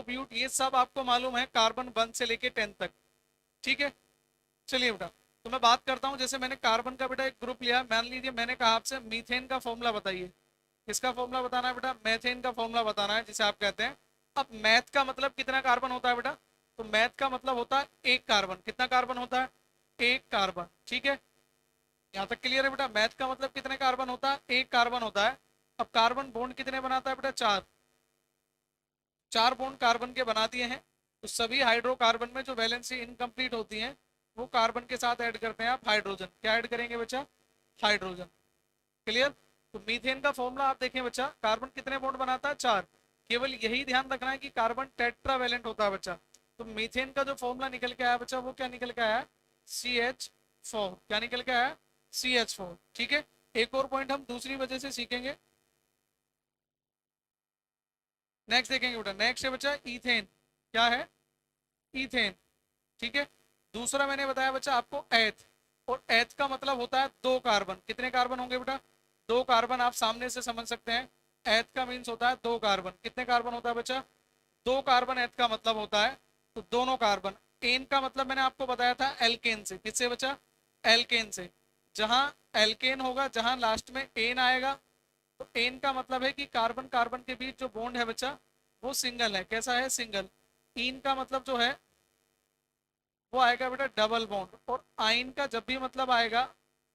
ब्यूट, ये सब आपको मालूम है कार्बन 1 से लेके 10 तक, ठीक है। चलिए बेटा, तो मैं बात करता हूँ, जैसे मैंने कार्बन का बेटा एक ग्रुप लिया, मान लीजिए मैंने कहा आपसे मीथेन का फॉर्मूला बताइए। किसका फॉर्मूला बताना है बेटा? मेथेन का फॉर्मूला बताना है, जिसे आप कहते हैं। अब मैथ का मतलब कितना कार्बन होता है बेटा? तो मैथ का मतलब होता है एक कार्बन। कितना कार्बन होता है? एक कार्बन, ठीक है। यहाँ तक क्लियर है बेटा? मैथ का मतलब कितने कार्बन होता है? एक कार्बन होता है। अब कार्बन बॉन्ड कितने बनाता है बेटा? चार। चार बॉन्ड कार्बन के बना दिए हैं, तो सभी हाइड्रोकार्बन में जो वैलेंसी इनकम्प्लीट होती है वो कार्बन के साथ ऐड करते हैं आप हाइड्रोजन। क्या ऐड करेंगे बच्चा? हाइड्रोजन। क्लियर? तो मीथेन का फॉर्मूला आप देखें बच्चा, कार्बन कितने बॉन्ड बनाता है? चार। केवल यही ध्यान रखना है कि कार्बन टेट्रावेलेंट होता है बच्चा। तो मीथेन का जो फॉर्मूला निकल के आया बच्चा, वो क्या निकल के आया? CH4। क्या निकल के आया? CH4, ठीक है। एक और पॉइंट हम दूसरी वजह से सीखेंगे, नेक्स्ट देखेंगे बेटा। नेक्स्ट है बच्चा इथेन। क्या है? इथेन, ठीक है। दूसरा मैंने बताया बच्चा आपको एथ, और एथ का मतलब होता है दो कार्बन। कितने कार्बन होंगे बेटा? दो कार्बन। आप सामने से समझ सकते हैं, एथ का मीन्स होता है दो कार्बन। कितने कार्बन होता है बच्चा? दो कार्बन एथ का मतलब होता है, तो दोनों कार्बन। एन का मतलब मैंने आपको बताया था एल्केन से। किससे बच्चा? एल्केन से। जहां एल्केन होगा, जहां लास्ट में एन आएगा, तो एन का मतलब है कि कार्बन कार्बन के बीच जो बॉन्ड है बच्चा, वो सिंगल है। कैसा है? सिंगल। इन का मतलब जो है वो आएगा बेटा डबल बॉन्ड, और आइन का जब भी मतलब आएगा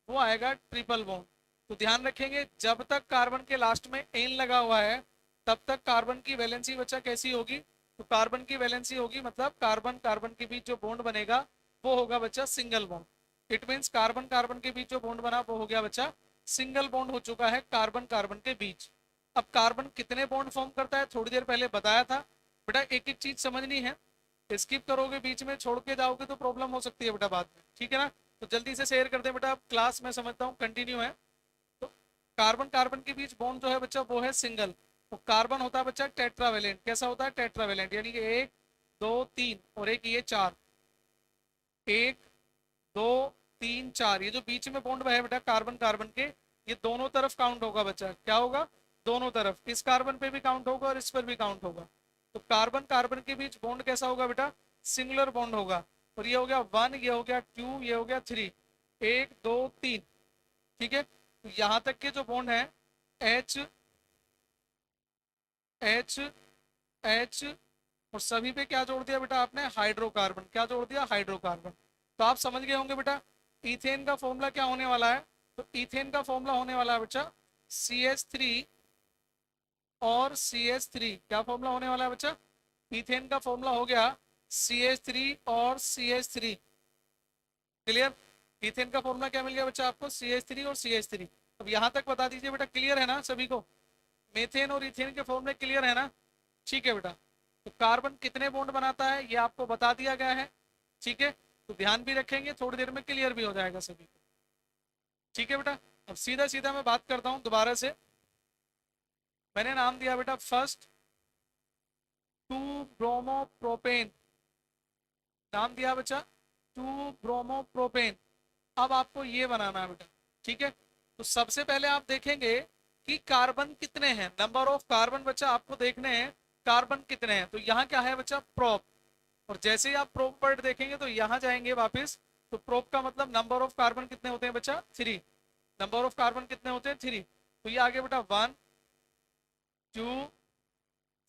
वो आएगा ट्रिपल बॉन्ड। तो ध्यान रखेंगे, जब तक कार्बन के लास्ट में एन लगा हुआ है तब तक कार्बन की वैलेंसी बच्चा कैसी होगी? तो कार्बन की वैलेंसी होगी, मतलब कार्बन कार्बन के बीच जो बॉन्ड बनेगा वो होगा बच्चा single bond. It means carbon carbon के बीच जो बॉन्ड बना वो हो गया बच्चा सिंगल बॉन्ड हो चुका है कार्बन कार्बन के बीच। अब कार्बन कितने बॉन्ड फॉर्म करता है थोड़ी देर पहले बताया था बेटा। एक एक चीज समझनी है, स्किप करोगे बीच में छोड़ के जाओगे तो प्रॉब्लम हो सकती है बेटा बाद में, ठीक है ना। तो जल्दी से शेयर कर दे बेटा, अब क्लास में समझता हूँ कंटिन्यू है। तो कार्बन कार्बन के बीच बॉन्ड जो है बच्चा वो है सिंगल। तो कार्बन होता है बच्चा टेट्रावेलेंट। कैसा होता है? टेट्रावेलेंट, यानी कि एक, दो, तीन, और एक ये चार। एक, दो, तीन, चार। ये जो बीच में बॉन्ड है बेटा कार्बन कार्बन के, ये दोनों तरफ काउंट होगा बच्चा। क्या होगा? दोनों तरफ। इस कार्बन पे भी काउंट होगा और इस पर भी काउंट होगा। तो कार्बन कार्बन के बीच बॉन्ड कैसा होगा बेटा? सिंगुलर बॉन्ड होगा। और ये हो गया वन, ये हो गया टू, ये हो गया थ्री। एक, दो, तीन, ठीक है। तो यहां तक के जो बॉन्ड है एच, एच, एच, और सभी पे क्या जोड़ दिया बेटा आपने? हाइड्रोकार्बन। क्या जोड़ दिया? हाइड्रोकार्बन। तो आप समझ गए होंगे बेटा इथेन का फॉर्मूला क्या होने वाला है। तो इथेन का फॉर्मूला होने वाला है बच्चा CH3 और CH3। क्या फॉर्मूला होने वाला है बच्चा? इथेन का फॉर्मूला हो गया CH3 और CH3। क्लियर? इथेन का फॉर्मूला क्या मिल गया बच्चा आपको? CH3 और CH3। अब यहां तक बता दीजिए बेटा, क्लियर है ना सभी को? मेथेन और इथेन के फॉर्मूले क्लियर है ना? ठीक है बेटा। तो कार्बन कितने बॉन्ड बनाता है ये आपको बता दिया गया है, ठीक है। तो ध्यान भी रखेंगे, थोड़ी देर में क्लियर भी हो जाएगा सभी को, ठीक है बेटा। अब सीधा सीधा मैं बात करता हूं दोबारा से। मैंने नाम दिया बेटा फर्स्ट टू ब्रोमोप्रोपेन। नाम दिया बच्चा टू ब्रोमोप्रोपेन। अब आपको ये बनाना है बेटा, ठीक है। तो सबसे पहले आप देखेंगे कि कार्बन कितने हैं, नंबर ऑफ कार्बन बच्चा आपको देखने हैं कार्बन कितने हैं। तो यहाँ क्या है बच्चा? प्रोप। और जैसे ही आप प्रोप वर्ड देखेंगे तो यहाँ जाएंगे वापस। तो प्रोप का मतलब नंबर ऑफ कार्बन कितने होते हैं बच्चा? थ्री। नंबर ऑफ कार्बन कितने होते हैं? थ्री। तो ये आगे बेटा वन, टू,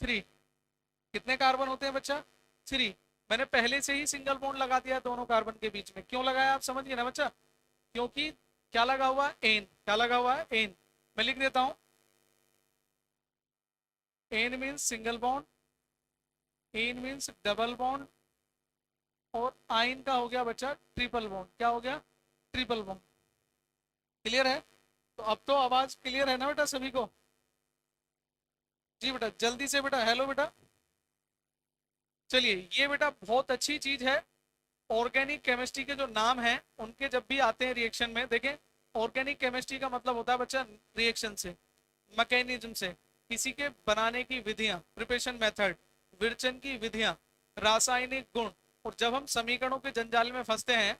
थ्री। कितने कार्बन होते हैं बच्चा? थ्री। मैंने पहले से ही सिंगल बॉन्ड लगा दिया दोनों कार्बन के बीच में। क्यों लगाया आप समझ गए ना बच्चा? क्योंकि क्या लगा हुआ है? एन। क्या लगा हुआ है? एन। मैं लिख देता हूं, ane means single bond, ene means double bond, और आइन का हो गया बच्चा ट्रिपल बॉन्ड। क्या हो गया? Triple bond. क्लियर है? तो अब तो आवाज क्लियर है ना बेटा सभी को? जी बेटा, जल्दी से बेटा, हेलो बेटा। चलिए, ये बेटा बहुत अच्छी चीज है। ऑर्गेनिक केमिस्ट्री के जो नाम हैं उनके जब भी आते हैं रिएक्शन में, देखें, ऑर्गेनिक केमिस्ट्री का मतलब होता है बच्चा रिएक्शन से, मैकेनिज्म से, किसी के बनाने की विधियां, प्रिपरेशन मेथड, विरचन की विधियां, रासायनिक गुण। और जब हम समीकरणों के जंजाल में फंसते हैं,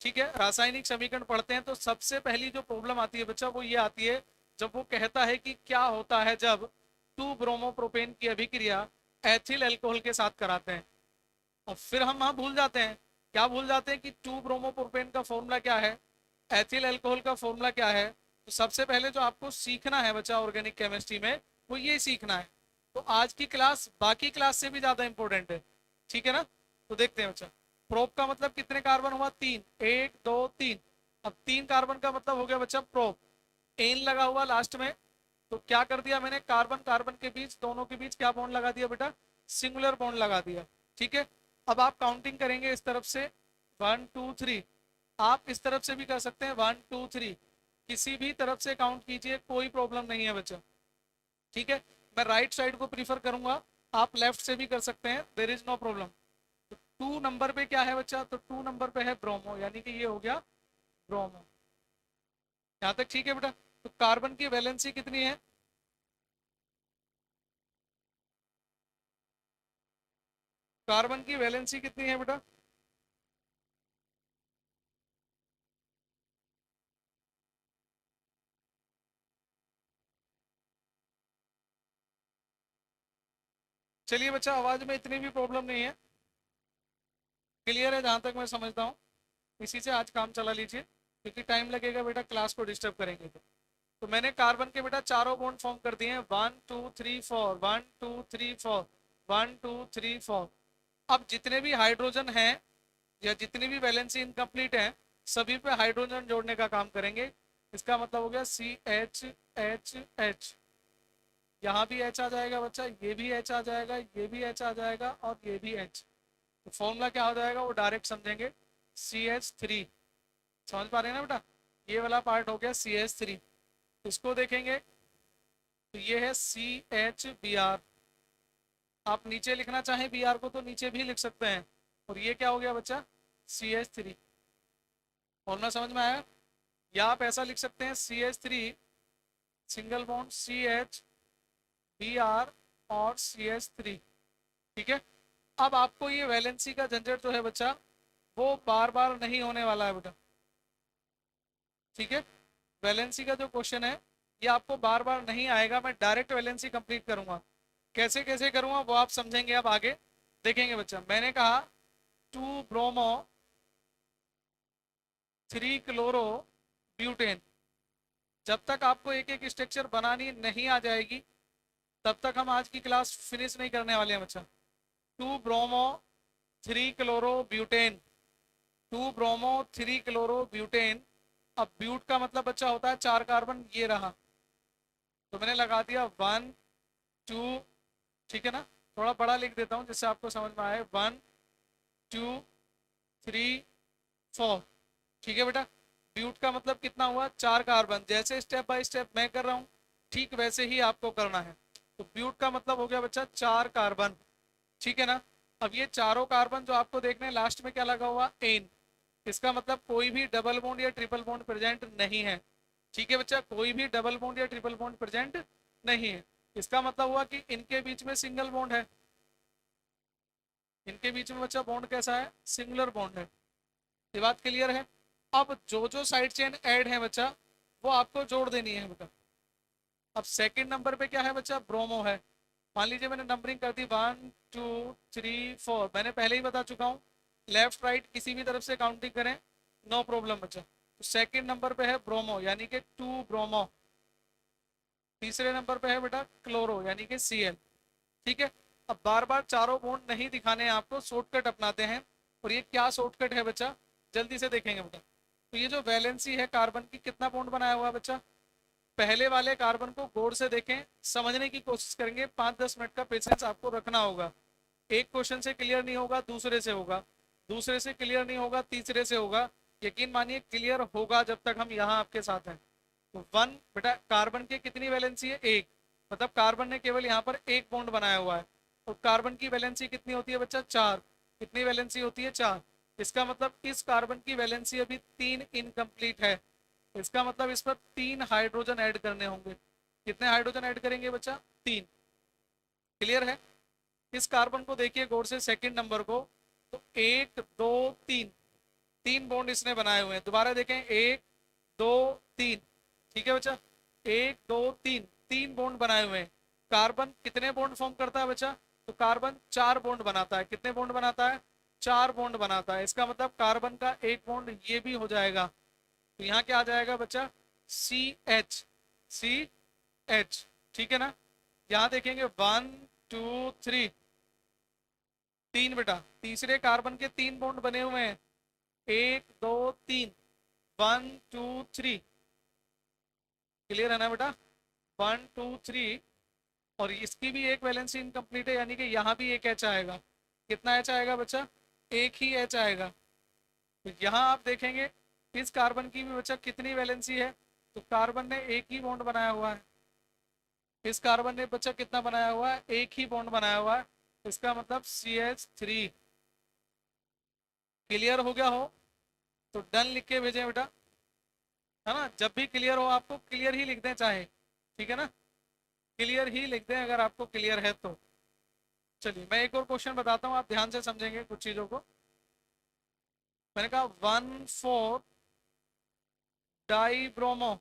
ठीक है, रासायनिक समीकरण पढ़ते हैं, तो सबसे पहली जो प्रॉब्लम आती है बच्चा वो ये आती है जब वो कहता है कि क्या होता है जब टू ब्रोमोप्रोपेन की अभिक्रिया एथिल अल्कोहल के साथ कराते हैं। और फिर हम वहाँ भूल जाते हैं, क्या भूल जाते हैं कि 2 ब्रोमोप्रोपेन का फॉर्मूला क्या है, एथिल अल्कोहल का फॉर्मूला क्या है। तो सबसे पहले जो आपको सीखना है बच्चा ऑर्गेनिक केमिस्ट्री में, वो ये सीखना है। तो आज की क्लास बाकी क्लास से भी ज्यादा इंपॉर्टेंट है, ठीक है ना। तो देखते हैं बच्चा, प्रोप का मतलब कितने कार्बन हुआ, 3, 1 2 3। अब 3 कार्बन का मतलब हो गया बच्चा प्रोप, एन लगा हुआ लास्ट में। तो क्या कर दिया मैंने, कार्बन कार्बन के बीच, दोनों के बीच क्या बॉन्ड लगा दिया बेटा, सिंगुलर बॉन्ड लगा दिया, ठीक है। अब आप काउंटिंग करेंगे इस तरफ से 1 2 3, आप इस तरफ से भी कर सकते हैं 1 2 3, किसी भी तरफ से काउंट कीजिए, कोई प्रॉब्लम नहीं है बच्चा, ठीक है। मैं राइट साइड को प्रीफर करूंगा, आप लेफ्ट से भी कर सकते हैं, देर इज नो प्रॉब्लम। तो 2 नंबर पे क्या है बच्चा, तो 2 नंबर पे है ब्रोमो, यानी कि ये हो गया ब्रोमो। यहाँ तक ठीक है बेटा। तो कार्बन की वैलेंसी कितनी है, कार्बन की वैलेंसी कितनी है बेटा, चलिए बच्चा आवाज में इतनी भी प्रॉब्लम नहीं है, क्लियर है जहां तक मैं समझता हूँ। इसी से आज काम चला लीजिए, क्योंकि टाइम लगेगा बेटा, क्लास को डिस्टर्ब करेंगे तो मैंने कार्बन के बेटा चारों बॉन्ड फॉर्म कर दिए हैं, 1 2 3 4, 1 2 3 4, 1 2 3 4। अब जितने भी हाइड्रोजन हैं या जितनी भी वैलेंसी इनकम्प्लीट है, सभी पे हाइड्रोजन जोड़ने का काम करेंगे। इसका मतलब हो गया CH H H, यहाँ भी H आ जाएगा बच्चा, ये भी H आ जाएगा, ये भी H आ जाएगा और ये भी H। तो फॉर्मूला क्या हो जाएगा वो डायरेक्ट समझेंगे, CH3। समझ पा रहे हैं ना बेटा, ये वाला पार्ट हो गया CH3। इसको देखेंगे तो ये है CH Br, आप नीचे लिखना चाहें Br को तो नीचे भी लिख सकते हैं। और ये क्या हो गया बच्चा, CH3। फॉर्मूला समझ में आया, या आप ऐसा लिख सकते हैं CH3 single bond CH Br और CH3, ठीक है। अब आपको ये वैलेंसी का झंझट जो है बच्चा, वो बार बार नहीं होने वाला है बेटा, ठीक है। वैलेंसी का जो क्वेश्चन है ये आपको बार बार नहीं आएगा, मैं डायरेक्ट वैलेंसी कंप्लीट करूंगा। कैसे कैसे करूंगा वो आप समझेंगे, अब आगे देखेंगे बच्चा। मैंने कहा 2 ब्रोमो 3 क्लोरो ब्यूटेन, जब तक आपको एक एक स्ट्रक्चर बनानी नहीं आ जाएगी तब तक हम आज की क्लास फिनिश नहीं करने वाले हैं बच्चा। 2 bromo 3 chloro butane, 2 bromo 3 chloro butane. अब ब्यूट का मतलब बच्चा होता है 4 कार्बन, ये रहा। तो मैंने लगा दिया 1 2, ठीक है ना। थोड़ा बड़ा लिख देता हूँ जिससे आपको समझ में आए, 1 2 3 4, ठीक है बेटा। ब्यूट का मतलब कितना हुआ, 4 कार्बन। जैसे स्टेप बाय स्टेप मैं कर रहा हूँ ठीक वैसे ही आपको करना है। तो ब्यूट का मतलब हो गया बच्चा 4 कार्बन, ठीक है ना। अब ये चारों कार्बन जो आपको देखने लास्ट में क्या लगा हुआ, एन, इसका मतलब कोई भी डबल बॉन्ड या ट्रिपल बॉन्ड प्रेजेंट नहीं है, ठीक है बच्चा। कोई भी डबल बॉन्ड या ट्रिपल बॉन्ड प्रेजेंट नहीं है। इसका मतलब हुआ कि इनके बीच में सिंगल बॉन्ड है, इनके बीच में बच्चा बॉन्ड कैसा है, सिंगुलर बॉन्ड है। ये बात क्लियर है। अब जो जो साइड चेन ऐड है बच्चा वो आपको जोड़ देनी है बेटा। अब सेकंड नंबर पे क्या है बच्चा, ब्रोमो है। मान लीजिए मैंने नंबरिंग कर दी 1 2 3 4, मैंने पहले ही बता चुका हूँ, लेफ्ट राइट किसी भी तरफ से काउंटिंग करें, नो प्रॉब्लम बच्चा। तो सेकंड नंबर पे है ब्रोमो यानी कि 2 ब्रोमो। तीसरे नंबर पे है बेटा क्लोरो यानी कि Cl, ठीक है। अब बार बार चारों बॉन्ड नहीं दिखाने हैं आपको, शॉर्टकट अपनाते हैं। और ये क्या शॉर्टकट है बच्चा, जल्दी से देखेंगे बेटा। तो ये जो वैलेंसी है कार्बन की, कितना बॉन्ड बनाया हुआ है बच्चा, पहले वाले कार्बन को गौर से देखें, समझने की कोशिश करेंगे, 5 10 मिनट का पेशेंस आपको रखना होगा। एक क्वेश्चन से क्लियर नहीं होगा दूसरे से होगा, दूसरे से क्लियर नहीं होगा तीसरे से होगा। यकीन मानिए क्लियर होगा जब तक हम यहाँ आपके साथ हैं। तो 1 बेटा, कार्बन की कितनी वैलेंसी है, 1, मतलब कार्बन ने केवल यहाँ पर एक बॉन्ड बनाया हुआ है। तो कार्बन की वैलेंसी कितनी होती है बच्चा, 4। कितनी वैलेंसी होती है, 4। इसका मतलब इस कार्बन की वैलेंसी अभी 3 इनकम्प्लीट है। इसका मतलब इस पर 3 हाइड्रोजन ऐड करने होंगे। कितने हाइड्रोजन ऐड करेंगे बच्चा, 3। क्लियर है। इस कार्बन को देखिए गौर से, सेकंड नंबर को, तो 1 2 3, 3 बॉन्ड इसने बनाए हुए हैं। दोबारा देखें, 1 2 3, ठीक है बच्चा, 1 2 3, 3 बॉन्ड बनाए हुए हैं। कार्बन कितने बॉन्ड फॉर्म करता है बच्चा, तो कार्बन 4 बॉन्ड बनाता है। कितने बॉन्ड बनाता है? 4 बॉन्ड बनाता है। इसका मतलब कार्बन का एक बॉन्ड ये भी हो जाएगा। तो यहाँ क्या आ जाएगा बच्चा? C H, C H. ठीक है ना? यहाँ देखेंगे 1 2 3, 3 बेटा। तीसरे कार्बन के 3 बॉन्ड बने हुए हैं, 1 2 3, 1 2 3। क्लियर है ना बेटा? 1 2 3। और इसकी भी एक वैलेंसी इनकम्प्लीट है, यानी कि यहाँ भी एक एच आएगा। कितना एच आएगा बच्चा? एक ही एच आएगा। तो यहाँ आप देखेंगे इस कार्बन की भी बच्चा कितनी वैलेंसी है? तो कार्बन ने एक ही बॉन्ड बनाया हुआ है। इस कार्बन ने बच्चा कितना बनाया हुआ है? एक ही बॉन्ड बनाया हुआ है। इसका मतलब CH3। क्लियर हो गया हो तो डन लिख के भेजें बेटा, है ना? जब भी क्लियर हो आपको क्लियर ही लिख दें चाहे, ठीक है ना? क्लियर ही लिख दें अगर आपको क्लियर है तो। चलिए मैं एक और क्वेश्चन बताता हूँ, आप ध्यान से समझेंगे कुछ चीजों को। मैंने कहा 1 4 di bromo,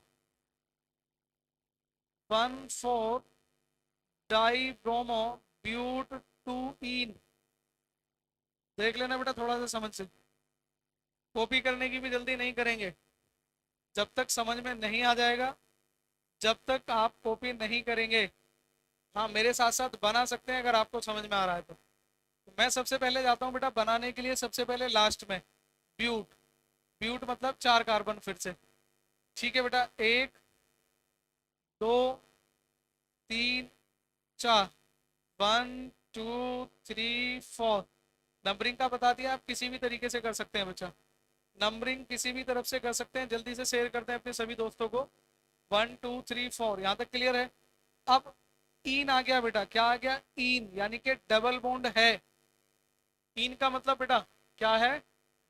1 4 di bromo but 2 ene. देख लेना बेटा थोड़ा सा समझ से, कॉपी करने की भी जल्दी नहीं करेंगे जब तक समझ में नहीं आ जाएगा, जब तक आप कॉपी नहीं करेंगे। हाँ मेरे साथ साथ बना सकते हैं अगर आपको समझ में आ रहा है तो मैं सबसे पहले जाता हूँ बेटा बनाने के लिए। सबसे पहले लास्ट में ब्यूट, ब्यूट मतलब 4 कार्बन फिर से। ठीक है बेटा, 1 2 3 4, 1 2 3 4। नंबरिंग का बता दिया, आप किसी भी तरीके से कर सकते हैं बच्चा, नंबरिंग किसी भी तरफ से कर सकते हैं। जल्दी से शेयर करते हैं अपने सभी दोस्तों को। 1 2 3 4 यहाँ तक क्लियर है? अब इन आ गया बेटा, क्या आ गया? इन यानी कि डबल बॉन्ड है। इन का मतलब बेटा क्या है?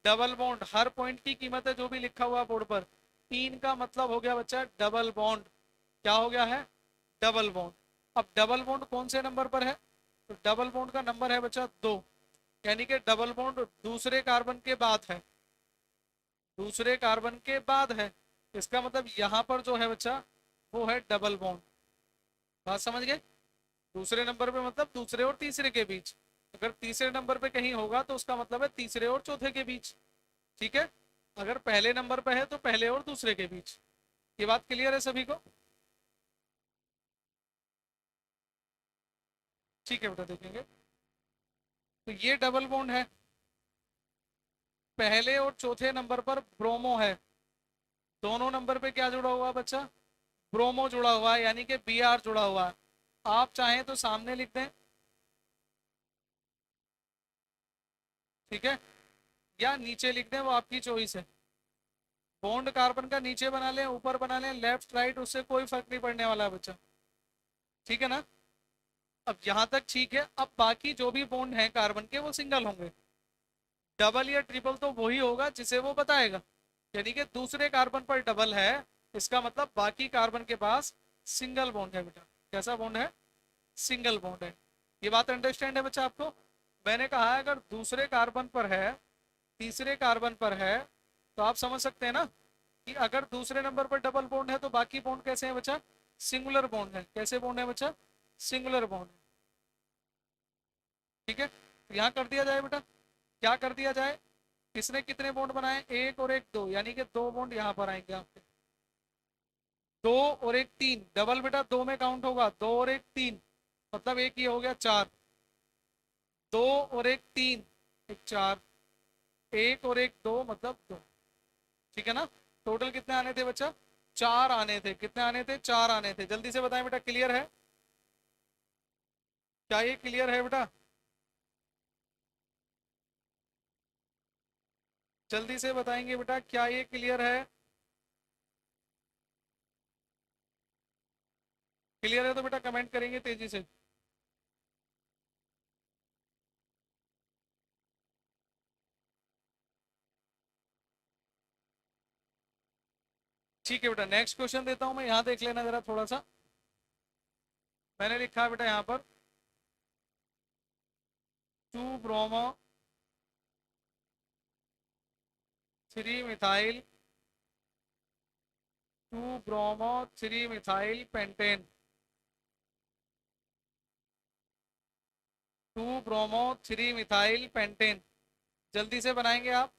Double bond. हर पॉइंट की कीमत है जो भी लिखा हुआ बोर्ड पर। इन का मतलब हो गया बच्चा डबल बॉन्ड। क्या हो गया है? Double bond. अब डबल बॉन्ड कौन से नंबर पर है? तो डबल बॉन्ड का नंबर है बच्चा 2, यानी कि डबल बॉन्ड दूसरे कार्बन के बाद है, दूसरे कार्बन के बाद है। इसका मतलब यहाँ पर जो है बच्चा वो है डबल बॉन्ड। बात समझ गए? दूसरे नंबर पे मतलब दूसरे और तीसरे के बीच। अगर तीसरे नंबर पे कहीं होगा तो उसका मतलब है तीसरे और चौथे के बीच। ठीक है? अगर पहले नंबर पे है तो पहले और दूसरे के बीच। ये बात क्लियर है सभी को? ठीक है बेटा, देखेंगे तो ये डबल बॉन्ड है, पहले और चौथे नंबर पर ब्रोमो है। दोनों नंबर पे क्या जुड़ा हुआ है बच्चा? ब्रोमो जुड़ा हुआ है, यानी कि Br जुड़ा हुआ है। आप चाहें तो सामने लिख दें, ठीक है, या नीचे लिख दें, वो आपकी चॉइस है। बॉन्ड कार्बन का नीचे बना लें, ऊपर बना लें, लेफ्ट राइट, उससे कोई फर्क नहीं पड़ने वाला है बच्चा। ठीक है ना? अब यहां तक ठीक है। अब बाकी जो भी बॉन्ड हैं कार्बन के वो सिंगल होंगे। डबल या ट्रिपल तो वही होगा जिसे वो बताएगा। यानी कि दूसरे कार्बन पर डबल है, इसका मतलब बाकी कार्बन के पास सिंगल बॉन्ड है बेटा। कैसा बॉन्ड है? सिंगल बॉन्ड है। ये बात अंडरस्टैंड है बच्चा आपको? मैंने कहा है अगर दूसरे कार्बन पर है, तीसरे कार्बन पर है, तो आप समझ सकते हैं ना कि अगर दूसरे नंबर पर डबल बॉन्ड है तो बाकी बॉन्ड कैसे हैं बच्चा? सिंगुलर बॉन्ड है। कैसे बॉन्ड है बच्चा? सिंगुलर बॉन्ड है। ठीक है, तो यहाँ कर दिया जाए बेटा। क्या कर दिया जाए? इसने कितने बॉन्ड बनाए? एक और एक दो, यानी कि 2 बॉन्ड यहाँ पर आएंगे आपके। 2 और 1 3, डबल बेटा 2 में काउंट होगा। 2 और 1 3, मतलब एक ही हो गया 4। 2 और 1 3, एक 4। 1 और 1 2, मतलब 2। ठीक है ना? टोटल कितने आने थे बच्चा? 4 आने थे। कितने आने थे? 4 आने थे। जल्दी से बताएं बेटा, क्लियर है? क्या ये क्लियर है बेटा? जल्दी से बताएंगे बेटा, क्या ये क्लियर है? क्लियर है तो बेटा कमेंट करेंगे तेजी से। ठीक है बेटा, नेक्स्ट क्वेश्चन देता हूं मैं। यहाँ देख लेना जरा थोड़ा सा। मैंने लिखा है बेटा यहाँ पर 2 bromo 3 methyl, 2 bromo 3 methyl pentane. 2 bromo 3 methyl pentane. जल्दी से बनाएंगे आप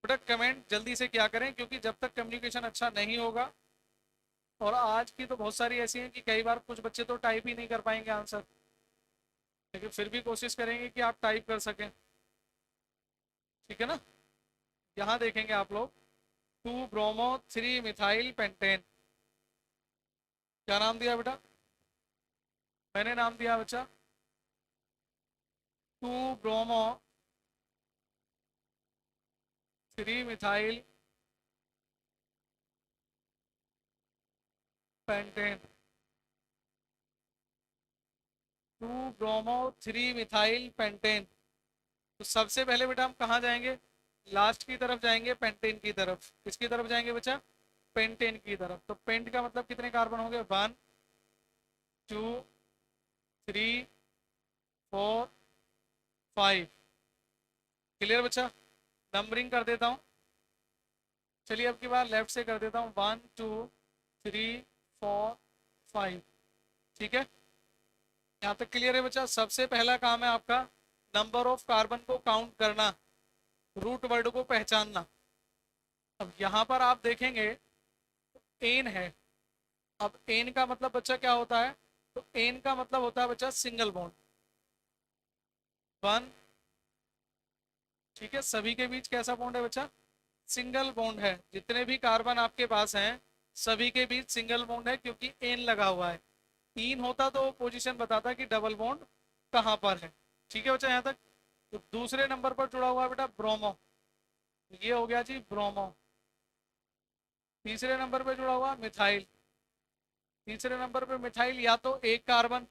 बेटा, कमेंट जल्दी से क्या करें, क्योंकि जब तक कम्युनिकेशन अच्छा नहीं होगा, और आज की तो बहुत सारी ऐसी हैं कि कई बार कुछ बच्चे तो टाइप ही नहीं कर पाएंगे आंसर, लेकिन फिर भी कोशिश करेंगे कि आप टाइप कर सकें। ठीक है ना। यहाँ देखेंगे आप लोग, 2 ब्रोमो 3 मिथाइल पेंटेन। क्या नाम दिया बेटा? मैंने नाम दिया बच्चा 2 bromo 3 methyl pentane. 2 bromo 3 methyl pentane. तो सबसे पहले बेटा हम कहाँ जाएंगे? लास्ट की तरफ जाएंगे, पेंटेन की तरफ। किसकी तरफ जाएंगे बच्चा? पेंटेन की तरफ। तो पेंट का मतलब कितने कार्बन होंगे? 1 2 3 4 5। क्लियर बच्चा? नंबरिंग कर देता हूँ। चलिए अब की बार लेफ्ट से कर देता हूँ, 1 2 3 4 5। ठीक है, यहाँ तक क्लियर है बच्चा? सबसे पहला काम है आपका नंबर ऑफ कार्बन को काउंट करना, रूट वर्ड को पहचानना। अब यहाँ पर आप देखेंगे एन है। अब एन का मतलब बच्चा क्या होता है? तो एन का मतलब होता है बच्चा सिंगल बॉन्ड। 1। ठीक है, सभी के बीच कैसा बॉन्ड है बच्चा? सिंगल बॉन्ड है। जितने भी कार्बन आपके पास हैं सभी के बीच सिंगल बॉन्ड है, क्योंकि एन लगा हुआ है। तीन होता तो पोजीशन बताता कि डबल बॉन्ड कहाँ पर है। ठीक है बच्चा यहाँ तक? तो दूसरे नंबर पर जुड़ा हुआ है बेटा ब्रोमो, ये हो गया जी ब्रोमो। तीसरे नंबर पर जुड़ा हुआ मिथाइल। तीसरे नंबर पर मिथाइल, या तो एक कार्बन,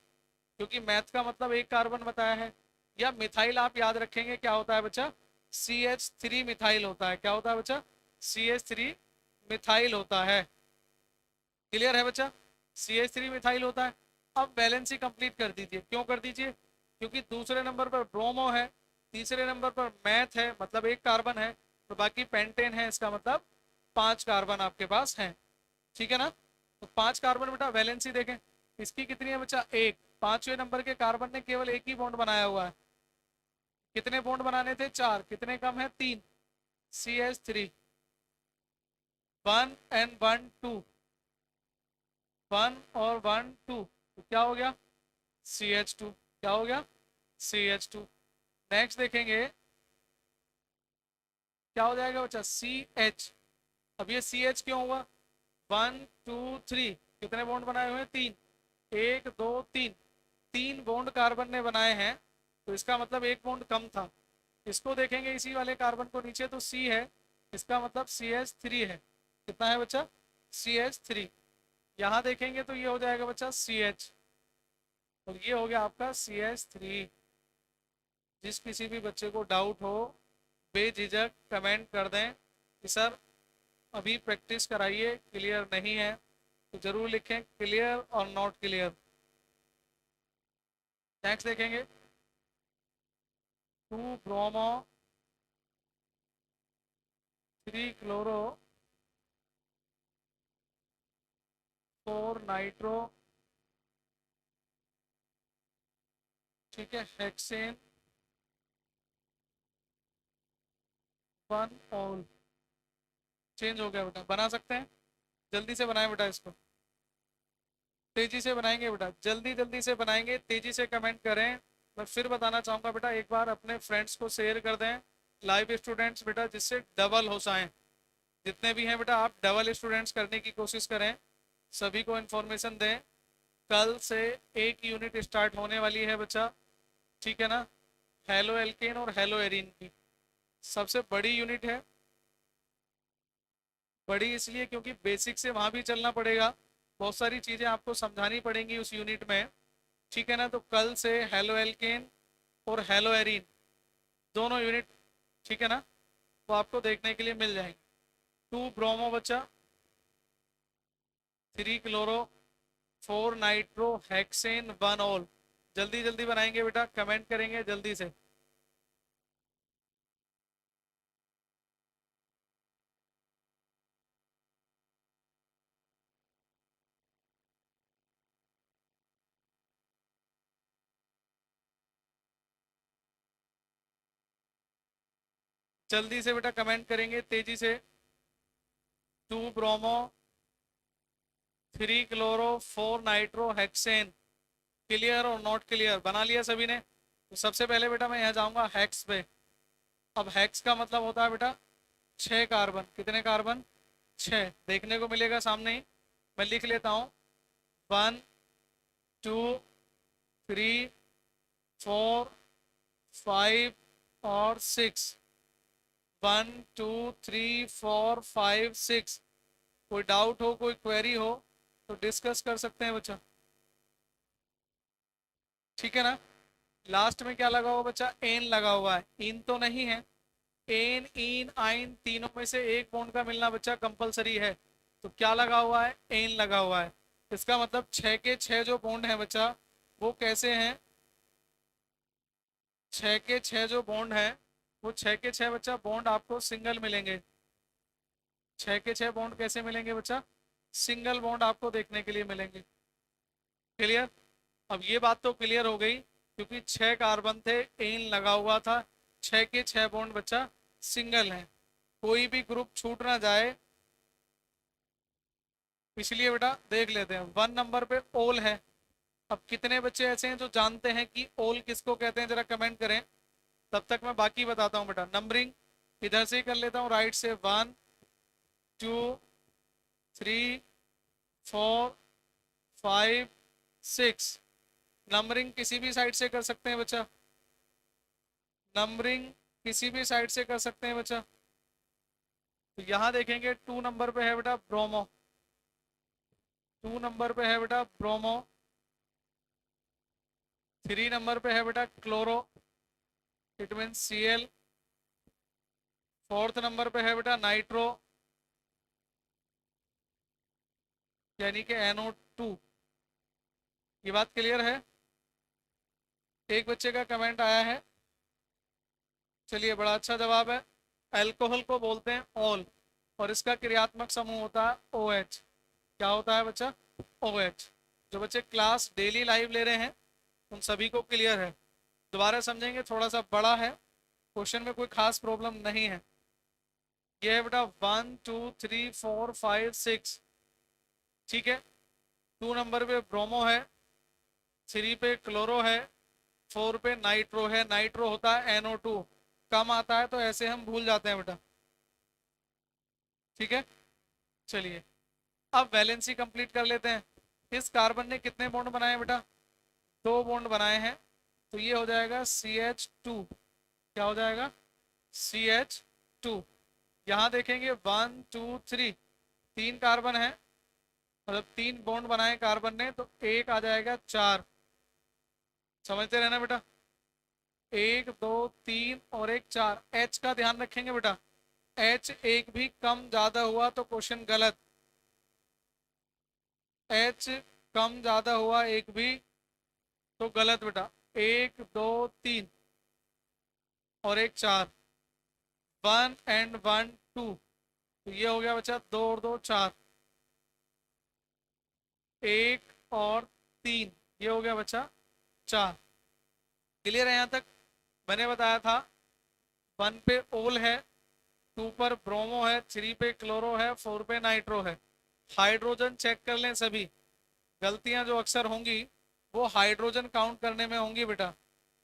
क्योंकि मैथ का मतलब एक कार्बन बताया है, या मिथाइल आप याद रखेंगे क्या होता है बच्चा? CH3 मिथाइल होता है। क्या होता है बच्चा? CH3 मिथाइल होता है। क्लियर है बच्चा? CH3 मिथाइल होता है। अब बैलेंस ही कंप्लीट कर दीजिए। क्यों कर दीजिए? क्योंकि दूसरे नंबर पर ब्रोमो है, तीसरे नंबर पर मैथ है, मतलब एक कार्बन है, तो बाकी पेंटेन है, इसका मतलब 5 कार्बन आपके पास हैं। ठीक है ना। तो 5 कार्बन बेटा वैलेंसी देखें, इसकी कितनी है बच्चा? एक। पांचवें नंबर के कार्बन ने केवल एक ही बॉन्ड बनाया हुआ है। कितने बॉन्ड बनाने थे? 4। कितने कम है? 3। CH3। 1 and 1 2। 1 और 1 2, तो क्या हो गया? CH2। क्या हो गया? CH2। नेक्स्ट देखेंगे क्या हो जाएगा बच्चा? CH। अब ये CH क्यों हुआ? 1 2 3, कितने बॉन्ड बनाए हुए हैं? 3। 1 2 3, 3 बॉन्ड कार्बन ने बनाए हैं, तो इसका मतलब एक बॉन्ड कम था। इसको देखेंगे इसी वाले कार्बन को नीचे, तो C है, इसका मतलब CH3 है। कितना है बच्चा? CH3। यहाँ देखेंगे तो ये हो जाएगा बच्चा CH, और ये हो गया आपका CH3। जिस किसी भी बच्चे को डाउट हो बेझिझक कमेंट कर दें कि सर अभी प्रैक्टिस कराइए, क्लियर नहीं है, तो जरूर लिखें क्लियर और नॉट क्लियर। नेक्स्ट देखेंगे 2 ब्रोमो 3 क्लोरो 4 नाइट्रो। ठीक है, हेक्सेन 1 ऑल। चेंज हो गया बेटा, बना सकते हैं? जल्दी से बनाएं बेटा इसको, तेजी से बनाएंगे बेटा, जल्दी जल्दी से बनाएंगे, तेजी से कमेंट करें। मैं फिर बताना चाहूंगा बेटा, एक बार अपने फ्रेंड्स को शेयर कर दें, लाइव स्टूडेंट्स बेटा, जिससे डबल हो जाएं। जितने भी हैं बेटा आप डबल स्टूडेंट्स करने की कोशिश करें, सभी को इन्फॉर्मेशन दें। कल से एक यूनिट स्टार्ट होने वाली है बच्चा। ठीक है ना। हेलो एल्केन और हेलो एरीन की सबसे बड़ी यूनिट है। बड़ी इसलिए क्योंकि बेसिक से वहां भी चलना पड़ेगा, बहुत सारी चीजें आपको समझानी पड़ेंगी उस यूनिट में। ठीक है ना। तो कल से हेलो एल्केन और हेलो एरीन दोनों यूनिट, ठीक है ना, वो आपको देखने के लिए मिल जाएंगे। 2 ब्रोमो बच्चा, 3 क्लोरो 4 नाइट्रो हेक्सेन 1 ऑल। जल्दी जल्दी बनाएंगे बेटा, कमेंट करेंगे जल्दी से। जल्दी से बेटा कमेंट करेंगे तेजी से। 2 bromo, 3 chloro, 4 nitro hexane. Clear और नॉट क्लियर बना लिया सभी ने? तो सबसे पहले बेटा मैं यहाँ जाऊंगा हेक्स पे। अब हेक्स का मतलब होता है बेटा 6 कार्बन। कितने कार्बन? 6 देखने को मिलेगा सामने ही। मैं लिख लेता हूँ 1 2 3 4 5 और 6। 1 2 3 4 5 6। कोई डाउट हो, कोई क्वेरी हो तो डिस्कस कर सकते हैं बच्चा, ठीक है ना? लास्ट में क्या लगा हुआ बच्चा? एन लगा हुआ है। इन तो नहीं है। एन, इन, आइन तीनों में से एक बॉन्ड का मिलना बच्चा कंपलसरी है। तो क्या लगा हुआ है? एन लगा हुआ है। इसका मतलब 6 के 6 जो बॉन्ड है बच्चा वो कैसे हैं? 6 के 6 जो बॉन्ड है वो 6 के 6 बच्चा बॉन्ड आपको सिंगल मिलेंगे। 6 के 6 बॉन्ड कैसे मिलेंगे बच्चा? सिंगल बॉन्ड आपको देखने के लिए मिलेंगे। क्लियर? अब ये बात तो क्लियर हो गई क्योंकि 6 कार्बन थे, एन लगा हुआ था, 6 के 6 बॉन्ड बच्चा सिंगल है। कोई भी ग्रुप छूट ना जाए इसलिए बेटा देख लेते हैं। 1 नंबर पे ओल है। अब कितने बच्चे ऐसे हैं जो जानते हैं कि ओल किसको कहते हैं? जरा कमेंट करें, तब तक मैं बाकी बताता हूँ बेटा। नंबरिंग इधर से ही कर लेता हूँ, राइट से। 1 2 3 4 5 6। नंबरिंग किसी भी साइड से कर सकते हैं बच्चा। नंबरिंग किसी भी साइड से कर सकते हैं बच्चा। तो यहाँ देखेंगे 2 नंबर पे है बेटा ब्रोमो। 2 नंबर पे है बेटा ब्रोमो। 3 नंबर पे है बेटा chloro, it mean Cl। 4th number पे है बेटा नाइट्रो, यानी कि NO2। ये बात क्लियर है? एक बच्चे का कमेंट आया है, चलिए बड़ा अच्छा जवाब है। अल्कोहल को बोलते हैं ऑल और इसका क्रियात्मक समूह होता है OH। क्या होता है बच्चा? OH। जो बच्चे क्लास डेली लाइव ले रहे हैं उन सभी को क्लियर है। दोबारा समझेंगे, थोड़ा सा बड़ा है, क्वेश्चन में कोई खास प्रॉब्लम नहीं है। ये है बेटा 1 2 3 4 5 6। ठीक है। 2 नंबर पे ब्रोमो है, 3 पे क्लोरो है, 4 पे नाइट्रो है। नाइट्रो होता है NO2। कम आता है तो ऐसे हम भूल जाते हैं बेटा, ठीक है। चलिए अब वैलेंसी कंप्लीट कर लेते हैं। इस कार्बन ने कितने बॉन्ड बनाए बेटा? 2 बॉन्ड बनाए हैं। तो ये हो जाएगा CH2। क्या हो जाएगा? CH2। यहाँ देखेंगे 1 2 3, 3 कार्बन है, मतलब 3 बॉन्ड बनाए कार्बन ने, तो एक आ जाएगा 4। समझते रहना बेटा। 1 2 3 और एक 4। H का ध्यान रखेंगे बेटा। H एक भी कम ज्यादा हुआ तो क्वेश्चन गलत। H कम ज्यादा हुआ एक भी तो गलत बेटा। 1 2 3 और एक 4। 1 and 1 2। तो ये हो गया बच्चा 2 और 2 4। 1 और 3, ये हो गया बच्चा 4। क्लियर है यहाँ तक? मैंने बताया था 1 पे ओल है, 2 पर ब्रोमो है, 3 पे क्लोरो है, 4 पे नाइट्रो है। हाइड्रोजन चेक कर लें सभी। गलतियां जो अक्सर होंगी वो हाइड्रोजन काउंट करने में होंगी बेटा।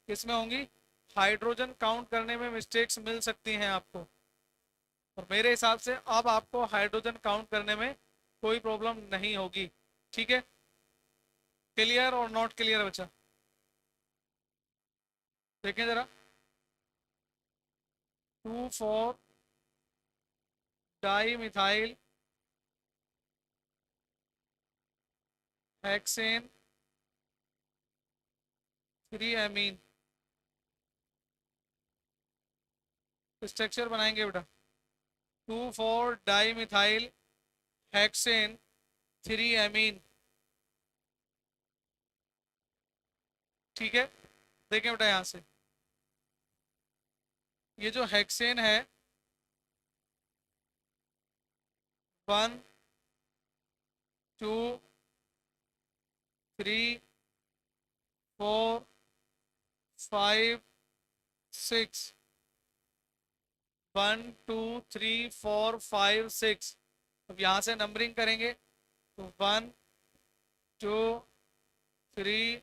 किसमें होंगी? हाइड्रोजन काउंट करने में मिस्टेक्स मिल सकती हैं आपको। और मेरे हिसाब से अब आपको हाइड्रोजन काउंट करने में कोई प्रॉब्लम नहीं होगी। ठीक है। क्लियर और नॉट क्लियर बच्चा? देखें जरा। 2 4 di methyl hexane 3 amine. Structure बनाएंगे बेटा। 2 4 डाई मिथाइल हेक्सेन 3 एमीन। ठीक है। देखें बेटा यहाँ से, ये जो हेक्सेन है 1 2 3 4 5 6। 1 2 3 4 5 6। अब यहाँ से नंबरिंग करेंगे तो 1 2 3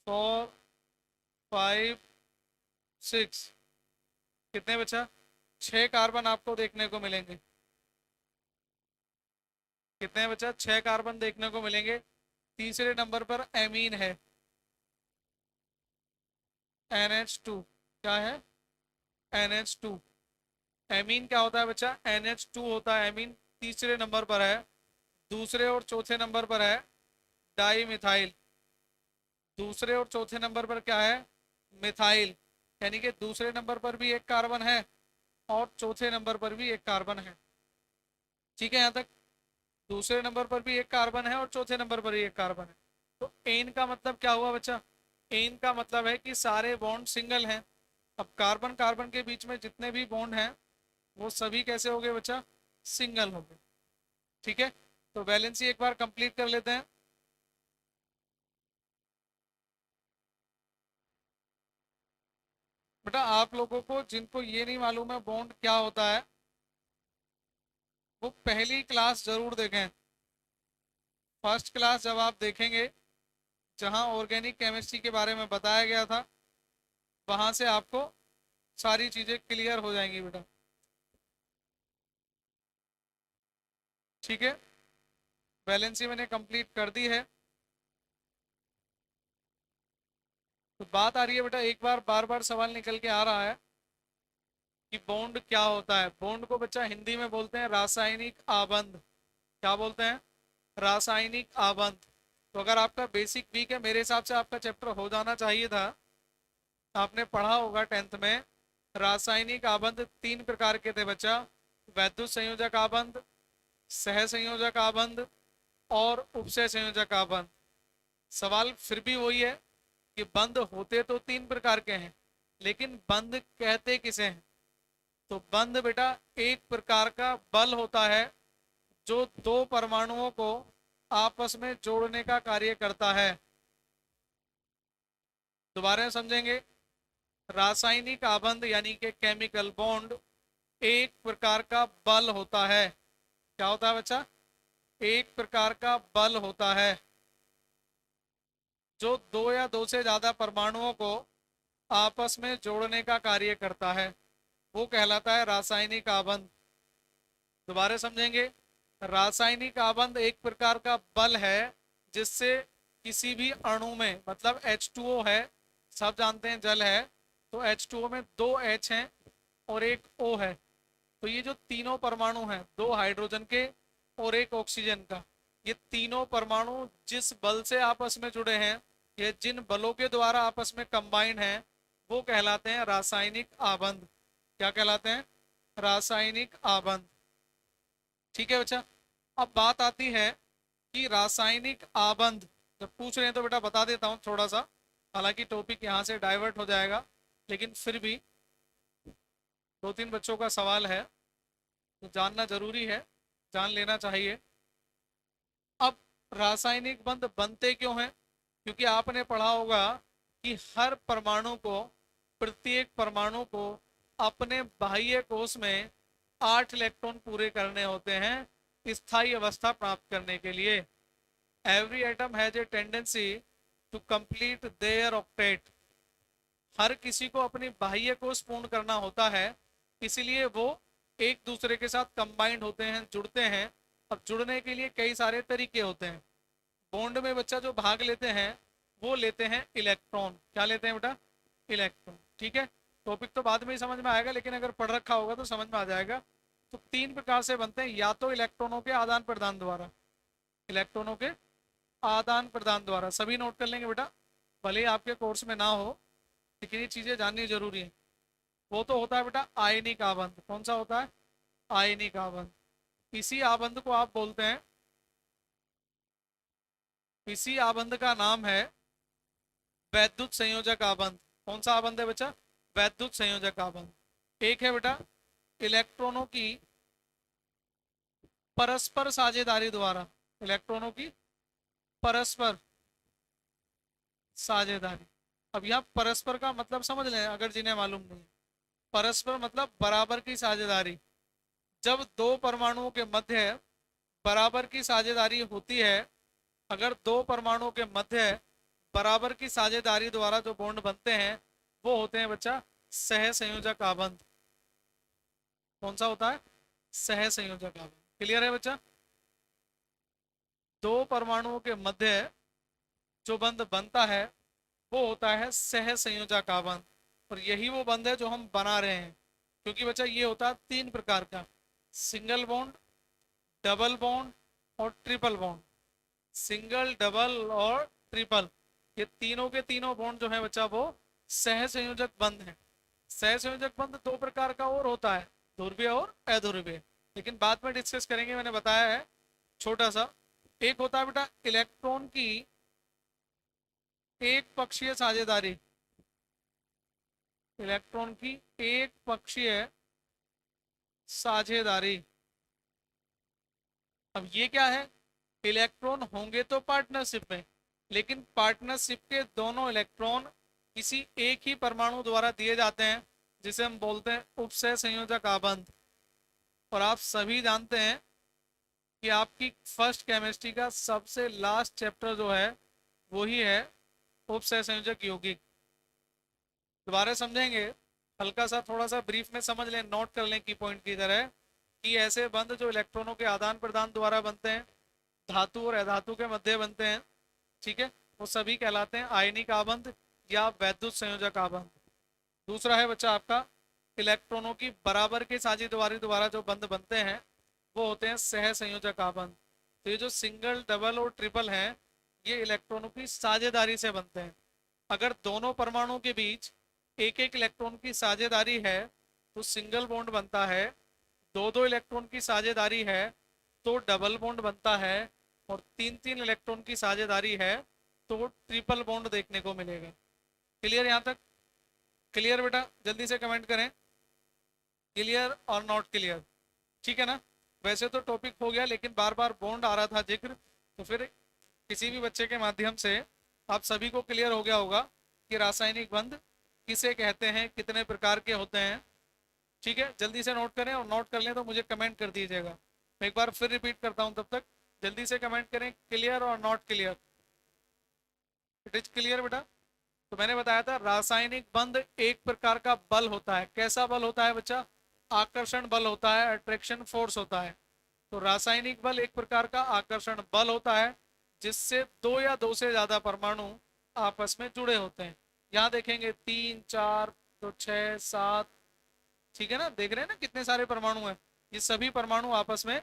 4 5 6। कितने बचा? 6 कार्बन आपको देखने को मिलेंगे। कितने बचा? 6 कार्बन देखने को मिलेंगे। तीसरे नंबर पर एमीन है, NH2। क्या है? NH2। एमीन क्या होता है बच्चा? NH2 होता है एमीन। तीसरे नंबर पर है। दूसरे और चौथे नंबर पर है डाई मिथाइल। दूसरे और चौथे नंबर पर क्या है? मिथाइल। यानी कि दूसरे नंबर पर भी एक कार्बन है और चौथे नंबर पर भी एक कार्बन है। ठीक है यहाँ तक? दूसरे नंबर पर भी एक कार्बन है और चौथे नंबर पर भी एक कार्बन है। तो एन का मतलब क्या हुआ बच्चा? एन का मतलब है कि सारे बॉन्ड सिंगल हैं। अब कार्बन कार्बन के बीच में जितने भी बॉन्ड हैं वो सभी कैसे हो गए बच्चा? सिंगल हो गए। ठीक है, तो वैलेंसी एक बार कंप्लीट कर लेते हैं। बेटा आप लोगों को जिनको ये नहीं मालूम है बॉन्ड क्या होता है, वो पहली क्लास जरूर देखें। फर्स्ट क्लास जब आप देखेंगे जहां ऑर्गेनिक केमिस्ट्री के बारे में बताया गया था, वहां से आपको सारी चीजें क्लियर हो जाएंगी बेटा। ठीक है, वैलेंसी मैंने कंप्लीट कर दी है। तो बात आ रही है बेटा, एक बार बार सवाल निकल के आ रहा है कि बॉन्ड क्या होता है। बॉन्ड को बच्चा हिंदी में बोलते हैं रासायनिक आबंध। क्या बोलते हैं? रासायनिक आबंध। तो अगर आपका बेसिक वीक है, मेरे हिसाब से आपका चैप्टर हो जाना चाहिए था। आपने पढ़ा होगा 10th में। रासायनिक आबंध 3 प्रकार के थे बच्चा। वैद्युत संयोजक आबंध, सह संयोजक आबंध और उपसय संयोजक आबंध। सवाल फिर भी वही है कि बंध होते तो 3 प्रकार के हैं, लेकिन बंध कहते किसे हैं? तो बंध बेटा एक प्रकार का बल होता है जो दो परमाणुओं को आपस में जोड़ने का कार्य करता है। दोबारा समझेंगे। रासायनिक आबंध यानी कि केमिकल बॉन्ड एक प्रकार का बल होता है। क्या होता है बच्चा? एक प्रकार का बल होता है जो दो या दो से ज्यादा परमाणुओं को आपस में जोड़ने का कार्य करता है। वो कहलाता है रासायनिक आबंध। दोबारा समझेंगे। रासायनिक आबंध एक प्रकार का बल है जिससे किसी भी अणु में, मतलब H2O है, सब जानते हैं जल है, तो H2O में 2 H हैं और एक O है। तो ये जो तीनों परमाणु हैं, 2 हाइड्रोजन के और एक ऑक्सीजन का, ये तीनों परमाणु जिस बल से आपस में जुड़े हैं, ये जिन बलों के द्वारा आपस में कंबाइंड हैं, वो कहलाते हैं रासायनिक आबंध। क्या कहलाते हैं? रासायनिक आबंध। ठीक है बच्चा। अब बात आती है कि रासायनिक आबंध जब पूछ रहे हैं तो बेटा बता देता हूँ थोड़ा सा। हालांकि टॉपिक यहाँ से डाइवर्ट हो जाएगा, लेकिन फिर भी 2 3 बच्चों का सवाल है तो जानना जरूरी है, जान लेना चाहिए। अब रासायनिक बंध बनते क्यों हैं? क्योंकि आपने पढ़ा होगा कि हर परमाणु को, प्रत्येक परमाणु को अपने बाह्य कोश में 8 इलेक्ट्रॉन पूरे करने होते हैं स्थायी अवस्था प्राप्त करने के लिए। Every atom has a tendency to complete their octet. हर किसी को अपनी बाह्य कोश पूर्ण करना होता है, इसलिए वो एक दूसरे के साथ कंबाइंड होते हैं, जुड़ते हैं। अब जुड़ने के लिए कई सारे तरीके होते हैं। बॉन्ड में बच्चा जो भाग लेते हैं वो लेते हैं इलेक्ट्रॉन। क्या लेते हैं बेटा? इलेक्ट्रॉन। ठीक है, टॉपिक तो बाद में ही समझ में आएगा, लेकिन अगर पढ़ रखा होगा तो समझ में आ जाएगा। तो 3 प्रकार से बनते हैं, या तो इलेक्ट्रॉनों के आदान प्रदान द्वारा, इलेक्ट्रॉनों के आदान प्रदान द्वारा। सभी नोट कर लेंगे बेटा, भले ही आपके कोर्स में ना हो, लेकिन ये चीजें जाननी जरूरी है। वो तो होता है बेटा आयनिक आबंध। कौन सा होता है? आयनिक आबंध। इसी आबंध को आप बोलते हैं, इसी आबंध का नाम है वैद्युत संयोजक आबंध। कौन सा आबंध है बच्चा? वैद्युत संयोजक आबंध। एक है बेटा इलेक्ट्रॉनों की परस्पर साझेदारी द्वारा, इलेक्ट्रॉनों की परस्पर साझेदारी। अब यहाँ परस्पर का मतलब समझ लें अगर जिन्हें मालूम नहीं है। परस्पर मतलब बराबर की साझेदारी। जब दो परमाणुओं के मध्य बराबर की साझेदारी होती है, अगर दो परमाणुओं के मध्य बराबर की साझेदारी द्वारा जो बॉन्ड बनते हैं वो होते हैं बच्चा सह संयोजक आबंध। कौन सा होता है? सह संयोजक आबंध। क्लियर है बच्चा? दो परमाणुओं के मध्य जो बंध बनता है वो होता है सह संयोजक आबंध, और यही वो बंध है जो हम बना रहे हैं। क्योंकि बच्चा ये होता है तीन प्रकार का, सिंगल बॉन्ड, डबल बॉन्ड और ट्रिपल बॉन्ड। सिंगल, डबल और ट्रिपल, ये तीनों के तीनों बॉन्ड जो है बच्चा वो सह संयोजक बंध है। सह संयोजक बंध दो प्रकार का और होता है, ध्रुवीय और अध्रुवीय, लेकिन बाद में डिस्कस करेंगे, मैंने बताया है छोटा सा। एक होता है बेटा इलेक्ट्रॉन की एक पक्षीय साझेदारी, इलेक्ट्रॉन की एक पक्षीय साझेदारी। अब ये क्या है? इलेक्ट्रॉन होंगे तो पार्टनरशिप में, लेकिन पार्टनरशिप के दोनों इलेक्ट्रॉन किसी एक ही परमाणु द्वारा दिए जाते हैं, जिसे हम बोलते हैं उपसह संयोजक आबंध। और आप सभी जानते हैं कि आपकी फर्स्ट केमिस्ट्री का सबसे लास्ट चैप्टर जो है वही है उपसह संयोजक यौगिक। दोबारा समझेंगे, हल्का सा थोड़ा सा ब्रीफ में समझ लें, नोट कर लें की पॉइंट की तरह, कि ऐसे बंध जो इलेक्ट्रॉनों के आदान प्रदान द्वारा बनते हैं, धातु और अधातु के मध्य बनते हैं, ठीक है, वो सभी कहलाते हैं आयनिक आबंध या वैद्युत संयोजक आबंध। दूसरा है बच्चा आपका इलेक्ट्रॉनों की बराबर के साझेदारी द्वारा जो बंध बनते हैं वो होते हैं सह संयोजक आबंध। तो ये जो सिंगल, डबल और ट्रिपल है ये इलेक्ट्रॉनों की साझेदारी से बनते हैं। अगर दोनों परमाणुओं के बीच एक एक इलेक्ट्रॉन की साझेदारी है तो सिंगल बॉन्ड बनता है, दो दो इलेक्ट्रॉन की साझेदारी है तो डबल बॉन्ड बनता है, और तीन तीन इलेक्ट्रॉन की साझेदारी है तो ट्रिपल बॉन्ड देखने को मिलेगा। क्लियर यहाँ तक? क्लियर बेटा? जल्दी से कमेंट करें क्लियर और नॉट क्लियर। ठीक है ना? वैसे तो टॉपिक हो गया, लेकिन बार बार बॉन्ड आ रहा था जिक्र, तो फिर किसी भी बच्चे के माध्यम से आप सभी को क्लियर हो गया होगा कि रासायनिक बंध किसे कहते हैं, कितने प्रकार के होते हैं। ठीक है, जल्दी से नोट करें, और नोट कर लें तो मुझे कमेंट कर दीजिएगा। मैं एक बार फिर रिपीट करता हूं, तब तक जल्दी से कमेंट करें क्लियर और not clear. It is clear बेटा? तो मैंने बताया था रासायनिक बंध एक प्रकार का बल होता है। कैसा बल होता है बच्चा? आकर्षण बल होता है, अट्रैक्शन फोर्स होता है। तो रासायनिक बल एक प्रकार का आकर्षण बल होता है जिससे दो या दो से ज्यादा परमाणु आपस में जुड़े होते हैं। यहाँ देखेंगे 3, 4, तो 6, 7, ठीक है ना? देख रहे हैं ना कितने सारे परमाणु हैं? ये सभी परमाणु आपस में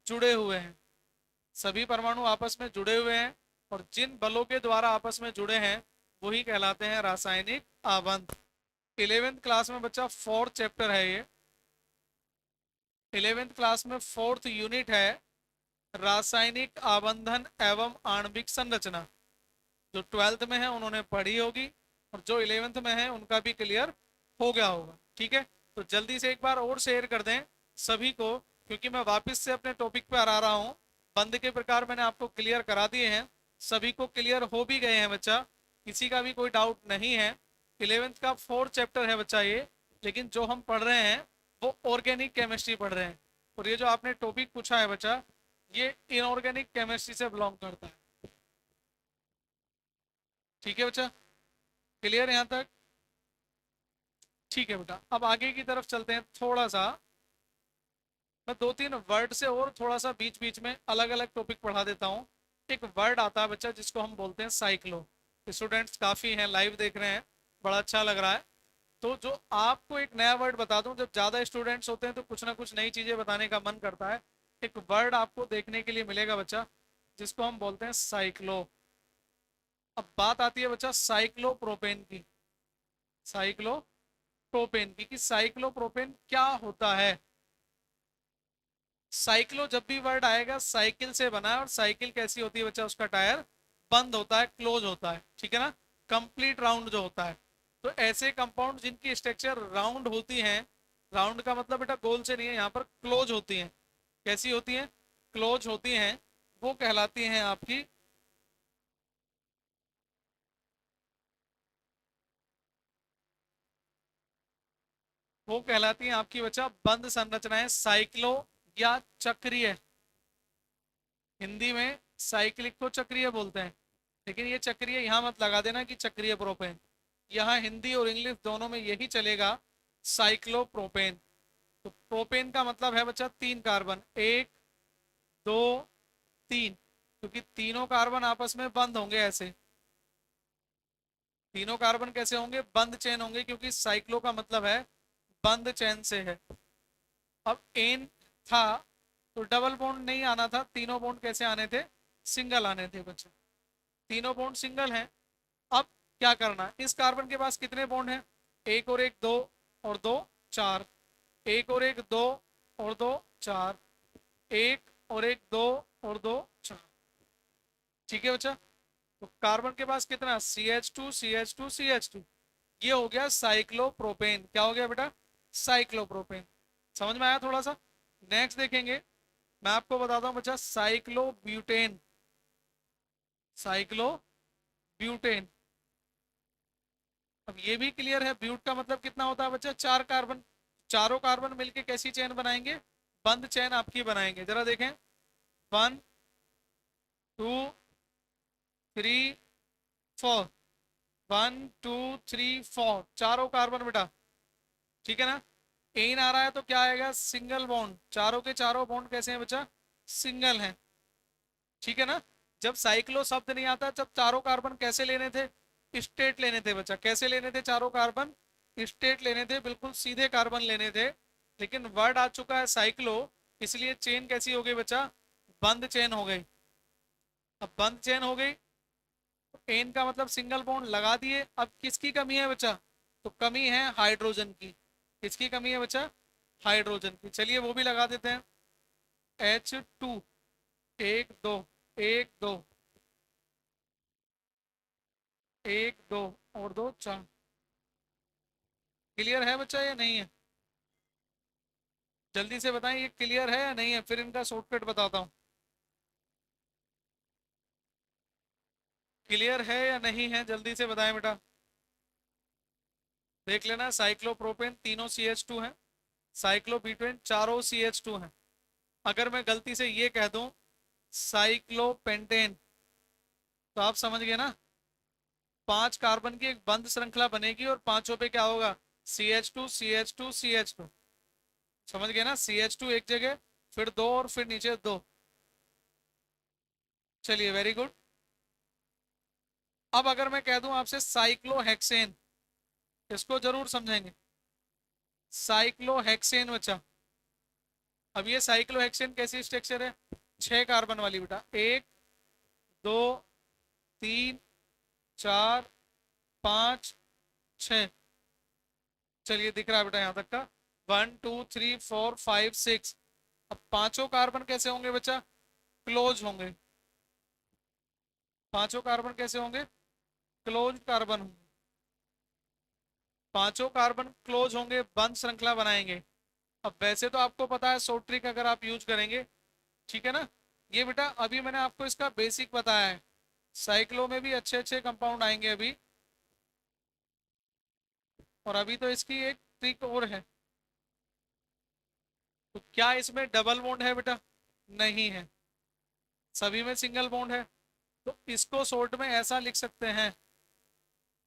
जुड़े हुए हैं, सभी परमाणु आपस में जुड़े हुए हैं, और जिन बलों के द्वारा आपस में जुड़े हैं वही कहलाते हैं रासायनिक आबंध। 11th क्लास में बच्चा फोर्थ चैप्टर है ये, 11th क्लास में फोर्थ यूनिट है रासायनिक आबंधन एवं आणविक संरचना। जो 12th में है उन्होंने पढ़ी होगी, और जो 11th में है उनका भी क्लियर हो गया होगा। ठीक है, तो जल्दी से एक बार और शेयर कर दें सभी को, क्योंकि मैं वापस से अपने टॉपिक पर आ रहा हूँ। बंद के प्रकार मैंने आपको क्लियर करा दिए हैं, सभी को क्लियर हो भी गए हैं बच्चा, किसी का भी कोई डाउट नहीं है। 11th का फोर्थ चैप्टर है बच्चा ये, लेकिन जो हम पढ़ रहे हैं वो ऑर्गेनिक केमिस्ट्री पढ़ रहे हैं, और ये जो आपने टॉपिक पूछा है बच्चा ये इनऑर्गेनिक केमिस्ट्री से बिलोंग करता है। ठीक है बच्चा? क्लियर यहाँ तक? ठीक है बेटा, अब आगे की तरफ चलते हैं। थोड़ा सा मैं दो तीन वर्ड से और थोड़ा सा बीच बीच में अलग अलग टॉपिक पढ़ा देता हूँ। एक वर्ड आता है बच्चा जिसको हम बोलते हैं साइक्लो। स्टूडेंट्स काफ़ी हैं, लाइव देख रहे हैं, बड़ा अच्छा लग रहा है। तो जो आपको एक नया वर्ड बता दूं, जब ज़्यादा स्टूडेंट्स होते हैं तो कुछ ना कुछ नई चीज़ें बताने का मन करता है। एक वर्ड आपको देखने के लिए मिलेगा बच्चा जिसको हम बोलते हैं साइक्लो। अब बात आती है बच्चा साइक्लोप्रोपेन की, साइक्लोप्रोपेन की, कि साइक्लोप्रोपेन क्या होता है। साइक्लो जब भी वर्ड आएगा साइकिल से बना है, और साइकिल कैसी होती है बच्चा? उसका टायर बंद होता है, क्लोज होता है, ठीक है ना? कंप्लीट राउंड जो होता है। तो ऐसे कंपाउंड जिनकी स्ट्रक्चर राउंड होती है, राउंड का मतलब बेटा गोल से नहीं है, यहाँ पर क्लोज होती हैं। कैसी होती हैं? क्लोज होती हैं, वो कहलाती हैं आपकी वो कहलाती है आपकी बच्चा बंद संरचनाएं, साइक्लो या चक्रीय। हिंदी में साइक्लिक को चक्रीय बोलते हैं, लेकिन ये चक्रीय यहाँ मत लगा देना कि चक्रीय प्रोपेन। यहाँ हिंदी और इंग्लिश दोनों में यही चलेगा, साइक्लोप्रोपेन। तो प्रोपेन का मतलब है बच्चा 3 कार्बन, 1 2 3, क्योंकि तीनों कार्बन आपस में बंद होंगे ऐसे। तीनों कार्बन कैसे होंगे? बंद चेन होंगे, क्योंकि साइक्लो का मतलब है बंद चेन से है। अब एन था तो डबल बॉन्ड नहीं आना था, तीनों बॉन्ड कैसे आने थे? सिंगल आने थे बच्चे। तीनों बॉन्ड सिंगल हैं। अब क्या करना, इस कार्बन के पास कितने बॉन्ड हैं? एक और एक दो, और दो चार, एक और एक दो, और दो चार, एक और एक दो, और दो चार। ठीक है बच्चा। तो कार्बन के पास कितना? CH2 CH2 CH2। ये हो गया साइक्लोप्रोपेन। क्या हो गया बेटा? साइक्लोप्रोपेन। समझ में आया थोड़ा सा? नेक्स्ट देखेंगे, मैं आपको बताता हूं बच्चा साइक्लोब्यूटेन। साइक्लोब्यूटेन, अब ये भी क्लियर है, ब्यूट का मतलब कितना होता है बच्चा? 4 कार्बन। चारों कार्बन मिलके कैसी चेन बनाएंगे? बंद चेन आपकी बनाएंगे। जरा देखें, 1 2 3 4, 1 2 3 4, चारों कार्बन बेटा। ठीक है ना? एन आ रहा है तो क्या आएगा? Single bond. चारों के चारों बॉन्ड कैसे हैं बच्चा? सिंगल हैं। ठीक है ना? जब साइक्लो शब्द नहीं आता, जब चारों कार्बन कैसे लेने थे? स्टेट लेने थे बच्चा। कैसे लेने थे चारों कार्बन? स्टेट लेने थे, बिल्कुल सीधे कार्बन लेने थे। लेकिन वर्ड आ चुका है साइक्लो, इसलिए चेन कैसी हो गई बच्चा? बंद चेन हो गई। अब बंद चेन हो गई, एन का मतलब सिंगल बॉन्ड लगा दिए। अब किसकी कमी है बच्चा? तो कमी है हाइड्रोजन की। किसकी कमी है बच्चा? हाइड्रोजन की। चलिए वो भी लगा देते हैं। H2, 1 2, 1 2, 1 2, और दो चार। क्लियर है बच्चा या नहीं है? जल्दी से बताएं, ये क्लियर है या नहीं है, फिर इनका शॉर्टकट बताता हूँ। क्लियर है या नहीं है, जल्दी से बताएं बेटा। देख लेना, साइक्लोप्रोपेन तीनों CH2 है, साइक्लोब्यूटेन चारों CH2 है। अगर मैं गलती से ये कह दूं साइक्लोपेंटेन, तो आप समझ गए ना, 5 कार्बन की एक बंद श्रृंखला बनेगी और पांचों पे क्या होगा? CH2 CH2 CH2। समझ गए ना? CH2 एक जगह, फिर दो, और फिर नीचे दो। चलिए वेरी गुड। अब अगर मैं कह दूं आपसे साइक्लोहेक्सेन, इसको जरूर समझेंगे। साइक्लोहेक्सेन बच्चा, अब ये साइक्लोहेक्सेन कैसी स्ट्रक्चर है? 6 कार्बन वाली बेटा। 1 2 3 4 5 6। चलिए दिख रहा है बेटा यहाँ तक का? 1 2 3 4 5 6। अब पांचों कार्बन कैसे होंगे बच्चा? क्लोज होंगे। पांचों कार्बन कैसे होंगे? क्लोज कार्बन होंगे। पांचों कार्बन क्लोज होंगे, बंद श्रृंखला बनाएंगे। अब वैसे तो आपको पता है शॉर्ट ट्रिक अगर आप यूज करेंगे, ठीक है ना? ये बेटा अभी मैंने आपको इसका बेसिक बताया है। साइक्लो में भी अच्छे अच्छे कंपाउंड आएंगे अभी, और अभी तो इसकी एक ट्रिक और है। तो क्या इसमें डबल बॉन्ड है बेटा? नहीं है, सभी में सिंगल बॉन्ड है। तो इसको शॉर्ट में ऐसा लिख सकते हैं।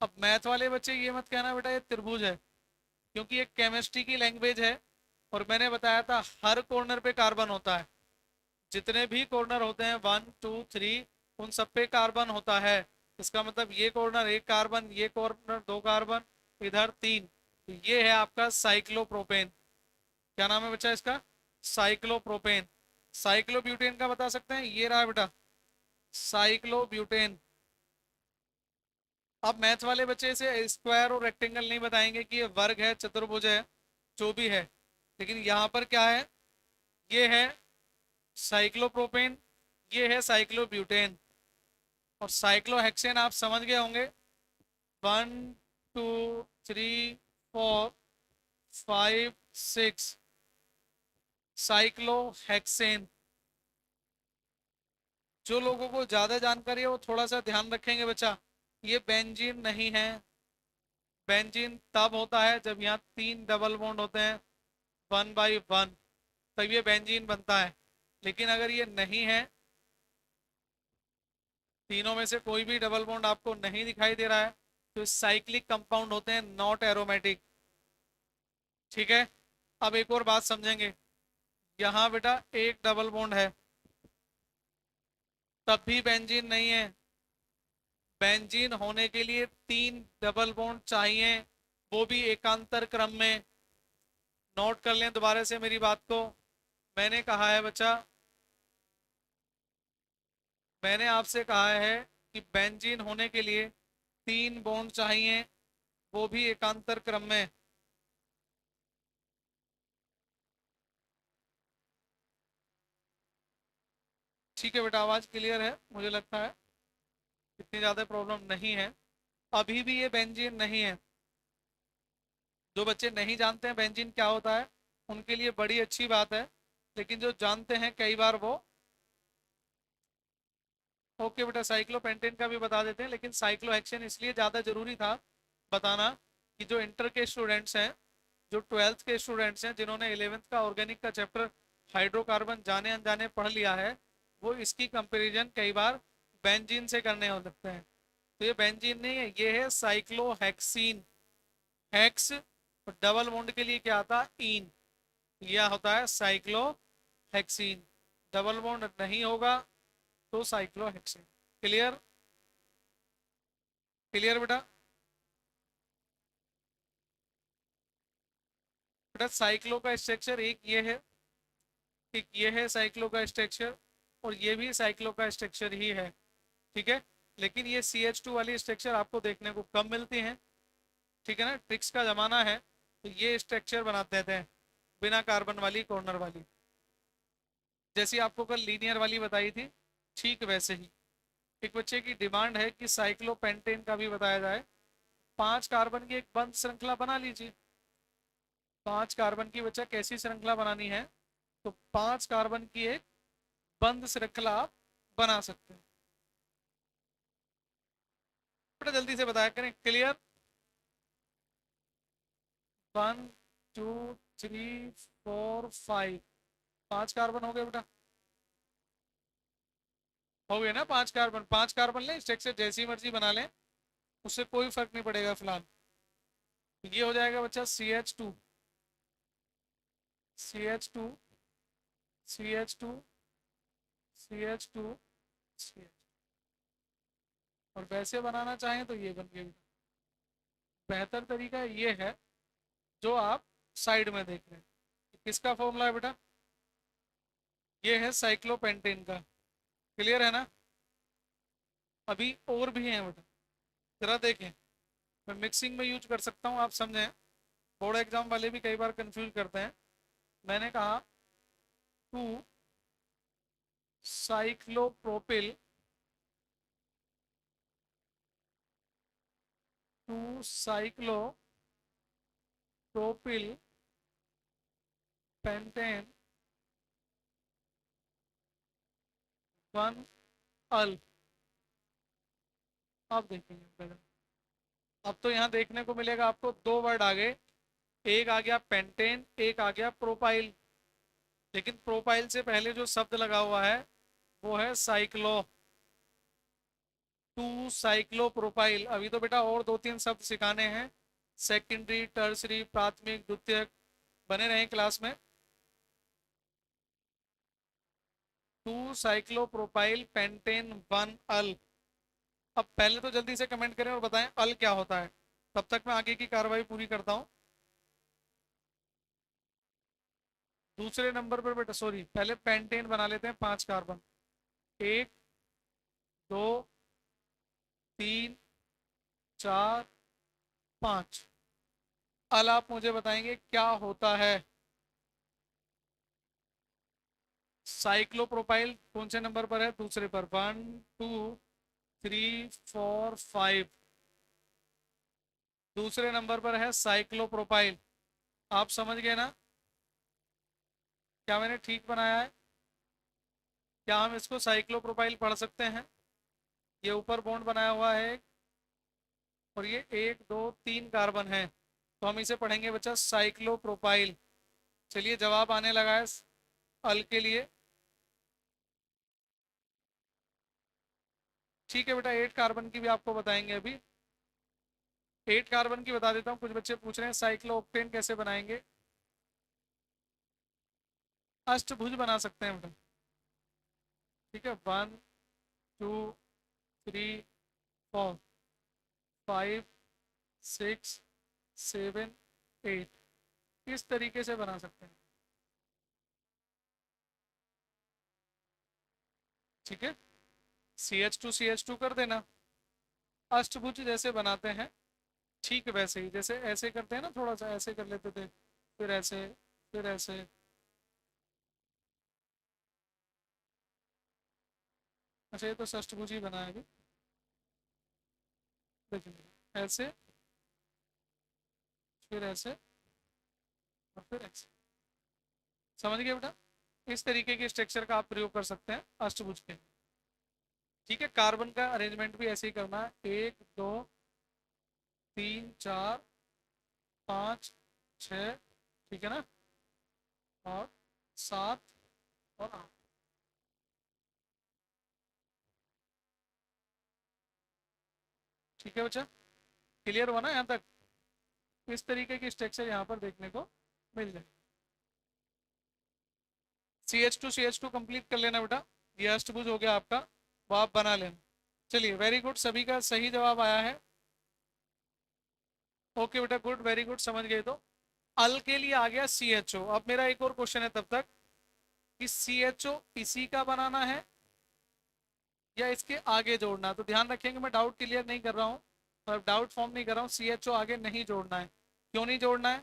अब मैथ वाले बच्चे ये मत कहना बेटा ये त्रिभुज है, क्योंकि ये केमिस्ट्री की लैंग्वेज है। और मैंने बताया था हर कॉर्नर पे कार्बन होता है। जितने भी कॉर्नर होते हैं 1 2 3, उन सब पे कार्बन होता है। इसका मतलब ये कॉर्नर 1 कार्बन, ये कॉर्नर 2 कार्बन, इधर 3। तो ये है आपका साइक्लोप्रोपेन। क्या नाम है बच्चा इसका? साइक्लोप्रोपेन। साइक्लोब्यूटेन का बता सकते हैं, ये रहा बेटा साइक्लोब्यूटेन। अब मैथ वाले बच्चे इसे स्क्वायर और रेक्टेंगल नहीं बताएंगे कि ये वर्ग है, चतुर्भुज है, जो भी है। लेकिन यहाँ पर क्या है? ये है साइक्लोप्रोपेन, ये है साइक्लोब्यूटेन। और साइक्लोहेक्सेन आप समझ गए होंगे। 1 2 3 4 5 6, साइक्लोहेक्सेन। जो लोगों को ज्यादा जानकारी है वो थोड़ा सा ध्यान रखेंगे बच्चा, ये बेंजीन नहीं है, बेंजीन तब होता है जब यहाँ 3 डबल बॉन्ड होते हैं 1/1, तब ये बेंजीन बनता है। लेकिन अगर ये नहीं है, तीनों में से कोई भी डबल बॉन्ड आपको नहीं दिखाई दे रहा है, तो साइक्लिक कंपाउंड होते हैं, नॉट एरोमेटिक। ठीक है, अब एक और बात समझेंगे। यहाँ बेटा एक डबल बॉन्ड है, तब भी बेंजीन नहीं है। बेंजीन होने के लिए 3 डबल बॉन्ड चाहिए, वो भी एकांतर क्रम में। नोट कर लें दोबारा से मेरी बात को। मैंने कहा है बच्चा, मैंने आपसे कहा है कि बेंजीन होने के लिए 3 बॉन्ड चाहिए, वो भी एकांतर क्रम में। ठीक है बेटा, आवाज क्लियर है मुझे लगता है, इतनी ज्यादा प्रॉब्लम नहीं है। अभी भी ये बेंजीन नहीं है। जो बच्चे नहीं जानते हैं बेंजीन क्या होता है, उनके लिए बड़ी अच्छी बात है, लेकिन जो जानते हैं कई बार वो, ओके बेटा साइक्लोपेंटेन का भी बता देते हैं, लेकिन साइक्लोहेक्सेन इसलिए ज़्यादा जरूरी था बताना कि जो इंटर के स्टूडेंट्स हैं, जो 12th के स्टूडेंट्स हैं, जिन्होंने 11th का ऑर्गेनिक का चैप्टर हाइड्रोकार्बन जाने अनजाने पढ़ लिया है, वो इसकी कंपैरिजन कई बार बेंजीन से करने हो सकते हैं। तो ये बेंजीन नहीं है, ये है साइक्लोहेक्सीन। हेक्स और डबल बॉन्ड के लिए क्या आता है, इन, यह होता है साइक्लोहेक्सीन। डबल बॉन्ड नहीं होगा तो साइक्लोहेक्सीन। क्लियर? क्लियर बेटा? बेटा साइक्लो का स्ट्रक्चर एक ये है, एक ये है साइक्लो का स्ट्रक्चर, और ये भी साइक्लो का स्ट्रक्चर ही है। ठीक है, लेकिन ये CH2 वाली स्ट्रक्चर आपको देखने को कम मिलती हैं। ठीक है ना, ट्रिक्स का जमाना है, तो ये स्ट्रक्चर बनाते देते हैं बिना कार्बन वाली, कॉर्नर वाली, जैसी आपको कल लीनियर वाली बताई थी, ठीक वैसे ही। एक बच्चे की डिमांड है कि साइक्लोपेंटेन का भी बताया जाए। 5 कार्बन की एक बंद श्रृंखला बना लीजिए। 5 कार्बन की बच्चा कैसी श्रृंखला बनानी है, तो 5 कार्बन की एक बंद श्रृंखला आप बना सकते हैं। बड़ा जल्दी से बताया करें। क्लियर? 1 2 3 4 5, 5 कार्बन हो गए बेटा, हो गए ना 5 कार्बन। 5 कार्बन लें, स्ट्रक्चर जैसी मर्जी बना लें, उससे कोई फर्क नहीं पड़ेगा फिलहाल। ये हो जाएगा बच्चा CH2, CH2, CH2, CH2, CH, और वैसे बनाना चाहें तो ये बन गया। बेहतर तरीका ये है जो आप साइड में देख रहे हैं। किसका फॉर्मूला है बेटा, ये है साइक्लोपेंटेन का। क्लियर है ना? अभी और भी हैं बेटा, जरा देखें। मैं मिक्सिंग में यूज कर सकता हूँ, आप समझें। बोर्ड एग्जाम वाले भी कई बार कंफ्यूज करते हैं। मैंने कहा 2 साइक्लोप्रोपिल, 2 साइक्लोप्रोपिल पेंटेन 1 अल्फ। अब देखेंगे, अब तो यहाँ देखने को मिलेगा आपको 2 वर्ड आ गए, एक आ गया पेंटेन, एक आ गया प्रोपाइल। लेकिन प्रोपाइल से पहले जो शब्द लगा हुआ है वो है साइक्लो, 2 साइक्लोप्रोपाइल। अभी तो बेटा और 2-3 शब्द सिखाने हैं, सेकेंडरी, टर्सरी, प्राथमिक, द्वितीयक, बने रहे क्लास में। 2 साइक्लोप्रोपाइल पेंटेन 1 अल। अब पहले तो जल्दी से कमेंट करें और बताएं अल क्या होता है, तब तक मैं आगे की कार्रवाई पूरी करता हूं। दूसरे नंबर पर बेटा, सॉरी पहले पेंटेन बना लेते हैं 5 कार्बन, 1 2 3 4 5। अल आप मुझे बताएंगे क्या होता है। साइक्लोप्रोपाइल कौन से नंबर पर है, दूसरे पर, 1 2 3 4 5, दूसरे नंबर पर है साइक्लोप्रोपाइल। आप समझ गए ना, क्या मैंने ठीक बनाया है? क्या हम इसको साइक्लोप्रोपाइल पढ़ सकते हैं? ये ऊपर बॉन्ड बनाया हुआ है, और ये 1 2 3 कार्बन है, तो हम इसे पढ़ेंगे बच्चा साइक्लोप्रोपाइल। चलिए जवाब आने लगा है अल के लिए। ठीक है बेटा, 8 कार्बन की भी आपको बताएंगे अभी। 8 कार्बन की बता देता हूँ, कुछ बच्चे पूछ रहे हैं साइक्लोऑक्टेन कैसे बनाएंगे। अष्टभुज बना सकते हैं बेटा। ठीक है, 1 2 3 4 5 6 7 8, इस तरीके से बना सकते हैं। ठीक है, CH2 कर देना। अष्टभुज जैसे बनाते हैं ठीक वैसे ही, जैसे ऐसे करते हैं ना, थोड़ा सा ऐसे कर लेते थे, फिर ऐसे, फिर ऐसे। अच्छा ये तो षष्ठभुज ही बना है अभी। देखिए ऐसे, फिर ऐसे, और फिर ऐसे। समझ गए बेटा? इस तरीके के स्ट्रक्चर का आप प्रयोग कर सकते हैं अष्टभुज के। ठीक है, कार्बन का अरेंजमेंट भी ऐसे ही करना है, 1 2 3 4 5 6, ठीक है ना, और 7 और 8। ठीक है बच्चा, क्लियर हुआ ना यहाँ तक? इस तरीके की स्ट्रक्चर यहाँ पर देखने को मिल जाए। CH2 कंप्लीट कर लेना बेटा, ये अष्टभुज हो गया आपका, वो आप बना लेना। चलिए वेरी गुड, सभी का सही जवाब आया है। ओके बेटा, गुड, वेरी गुड, समझ गए। तो अल के लिए आ गया CHO। अब मेरा एक और क्वेश्चन है तब तक कि CHO इसी का बनाना है या इसके आगे जोड़ना है। तो ध्यान रखेंगे, मैं डाउट क्लियर नहीं कर रहा हूँ, और डाउट फॉर्म नहीं कर रहा हूँ। CHO आगे नहीं जोड़ना है। क्यों नहीं जोड़ना है?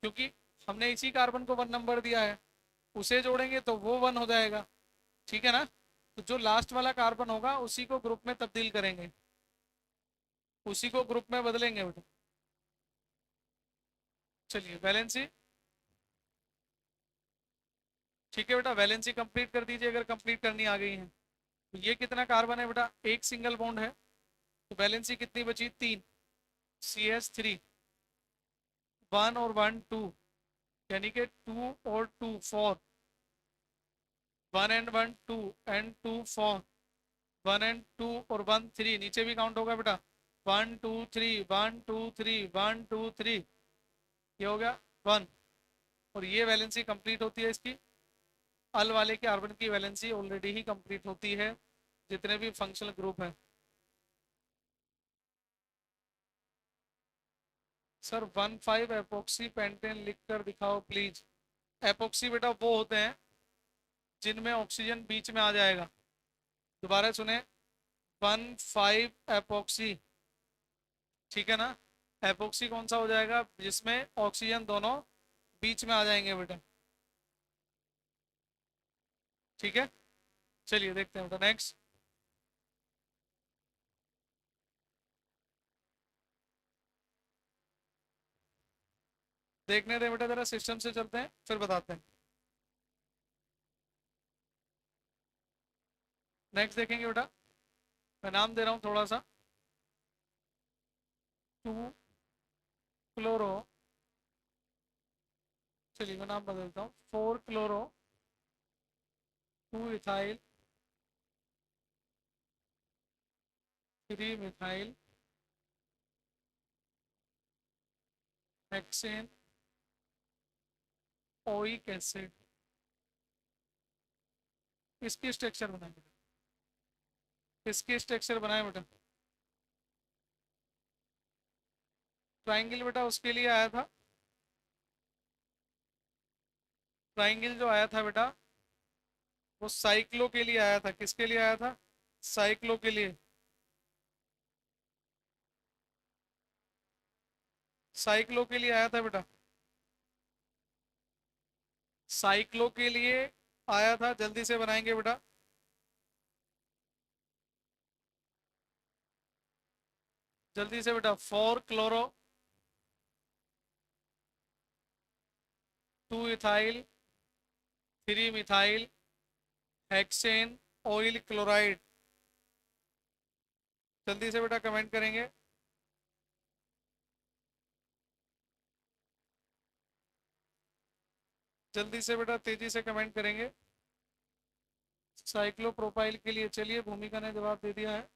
क्योंकि हमने इसी कार्बन को 1 नंबर दिया है, उसे जोड़ेंगे तो वो 1 हो जाएगा। ठीक है ना, तो जो लास्ट वाला कार्बन होगा उसी को ग्रुप में तब्दील करेंगे, उसी को ग्रुप में बदलेंगे बेटा। चलिए वैलेंसी, ठीक है बेटा, वैलेंसी कंप्लीट कर दीजिए अगर कंप्लीट करनी आ गई है। तो ये कितना कार्बन है बेटा? एक सिंगल बॉन्ड है, तो वैलेंसी कितनी बची? 3। CH3, 1 और 1 2, यानी कि 2 और 2 4, 1 and 1 2 and 2 4, 1 and 2 और 1 3, नीचे भी काउंट होगा बेटा, 1 2 3 1 2 3 1 2 3, ये हो गया 1। और ये वैलेंसी कंप्लीट होती है इसकी। अल वाले कार्बन की वैलेंसी ऑलरेडी ही कंप्लीट होती है, जितने भी फंक्शनल ग्रुप हैं। सर 1 5 एपोक्सी पेंटेन लिख कर दिखाओ प्लीज। एपोक्सी बेटा वो होते हैं जिनमें ऑक्सीजन बीच में आ जाएगा। दोबारा सुने, 1 5 एपोक्सी, ठीक है ना। एपोक्सी कौन सा हो जाएगा? जिसमें ऑक्सीजन दोनों बीच में आ जाएंगे बेटा। ठीक है, चलिए देखते हैं बेटा नेक्स्ट। देखने दे बेटा, जरा सिस्टम से चलते हैं फिर बताते हैं। नेक्स्ट देखेंगे बेटा, मैं नाम दे रहा हूँ थोड़ा सा। 2 क्लोरो, चलिए मैं नाम बदलता हूँ, 4 chloro, 2 ethyl, 3 methyl, hexane, oic acid. इसकी स्ट्रक्चर बनाए बेटा, इसकी स्ट्रक्चर बनाए बेटा। ट्राइंगल बेटा उसके लिए आया था, ट्राइंगल जो आया था बेटा वो साइक्लो के लिए आया था। किसके लिए आया था? साइक्लो के लिए। साइक्लो के लिए आया था बेटा, साइक्लो के लिए आया था। जल्दी से बनाएंगे बेटा। जल्दी से बेटा, 4 chloro, 2 ethyl, 3 methyl, hexane, oil chloride. जल्दी से बेटा कमेंट करेंगे। जल्दी से बेटा तेजी से कमेंट करेंगे। साइक्लो प्रोफाइल के लिए चलिए, भूमिका ने जवाब दे दिया है।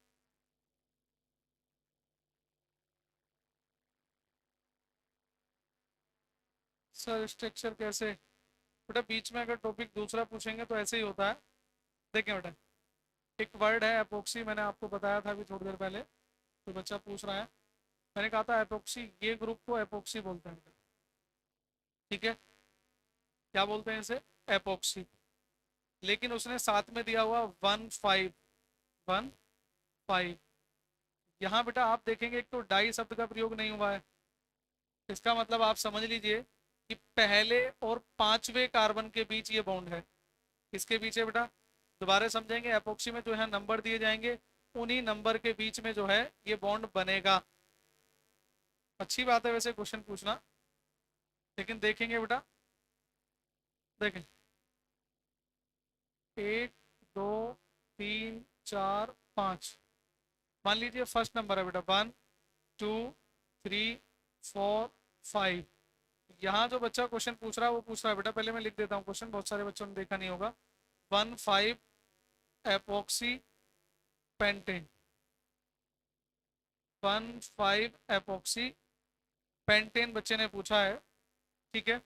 सर स्ट्रक्चर कैसे? बेटा बीच में अगर टॉपिक दूसरा पूछेंगे तो ऐसे ही होता है। देखें बेटा, एक वर्ड है एपोक्सी, मैंने आपको बताया था अभी थोड़ी देर पहले, तो बच्चा पूछ रहा है। मैंने कहा था एपोक्सी, ये ग्रुप को एपोक्सी बोलते हैं। ठीक है, क्या बोलते हैं इसे? एपोक्सी। लेकिन उसने साथ में दिया हुआ 15, 15। यहाँ बेटा आप देखेंगे एक तो डाई शब्द का प्रयोग नहीं हुआ है। इसका मतलब आप समझ लीजिए कि पहले और पांचवें कार्बन के बीच ये बॉन्ड है। किसके बीच है बेटा? दोबारा समझेंगे, एपोक्सी में जो है नंबर दिए जाएंगे, उन्हीं नंबर के बीच में जो है ये बॉन्ड बनेगा। अच्छी बात है वैसे क्वेश्चन पूछना, लेकिन देखेंगे बेटा, देखें, 1 2 3 4 5। मान लीजिए फर्स्ट नंबर है बेटा 1 2 3 4 5। यहाँ जो बच्चा क्वेश्चन पूछ रहा है वो पूछ रहा है बेटा, पहले मैं लिख देता हूँ क्वेश्चन, बहुत सारे बच्चों ने देखा नहीं होगा। 15 एपोक्सी पेंटेन, 15 एपोक्सी पेंटेन बच्चे ने पूछा है। ठीक है,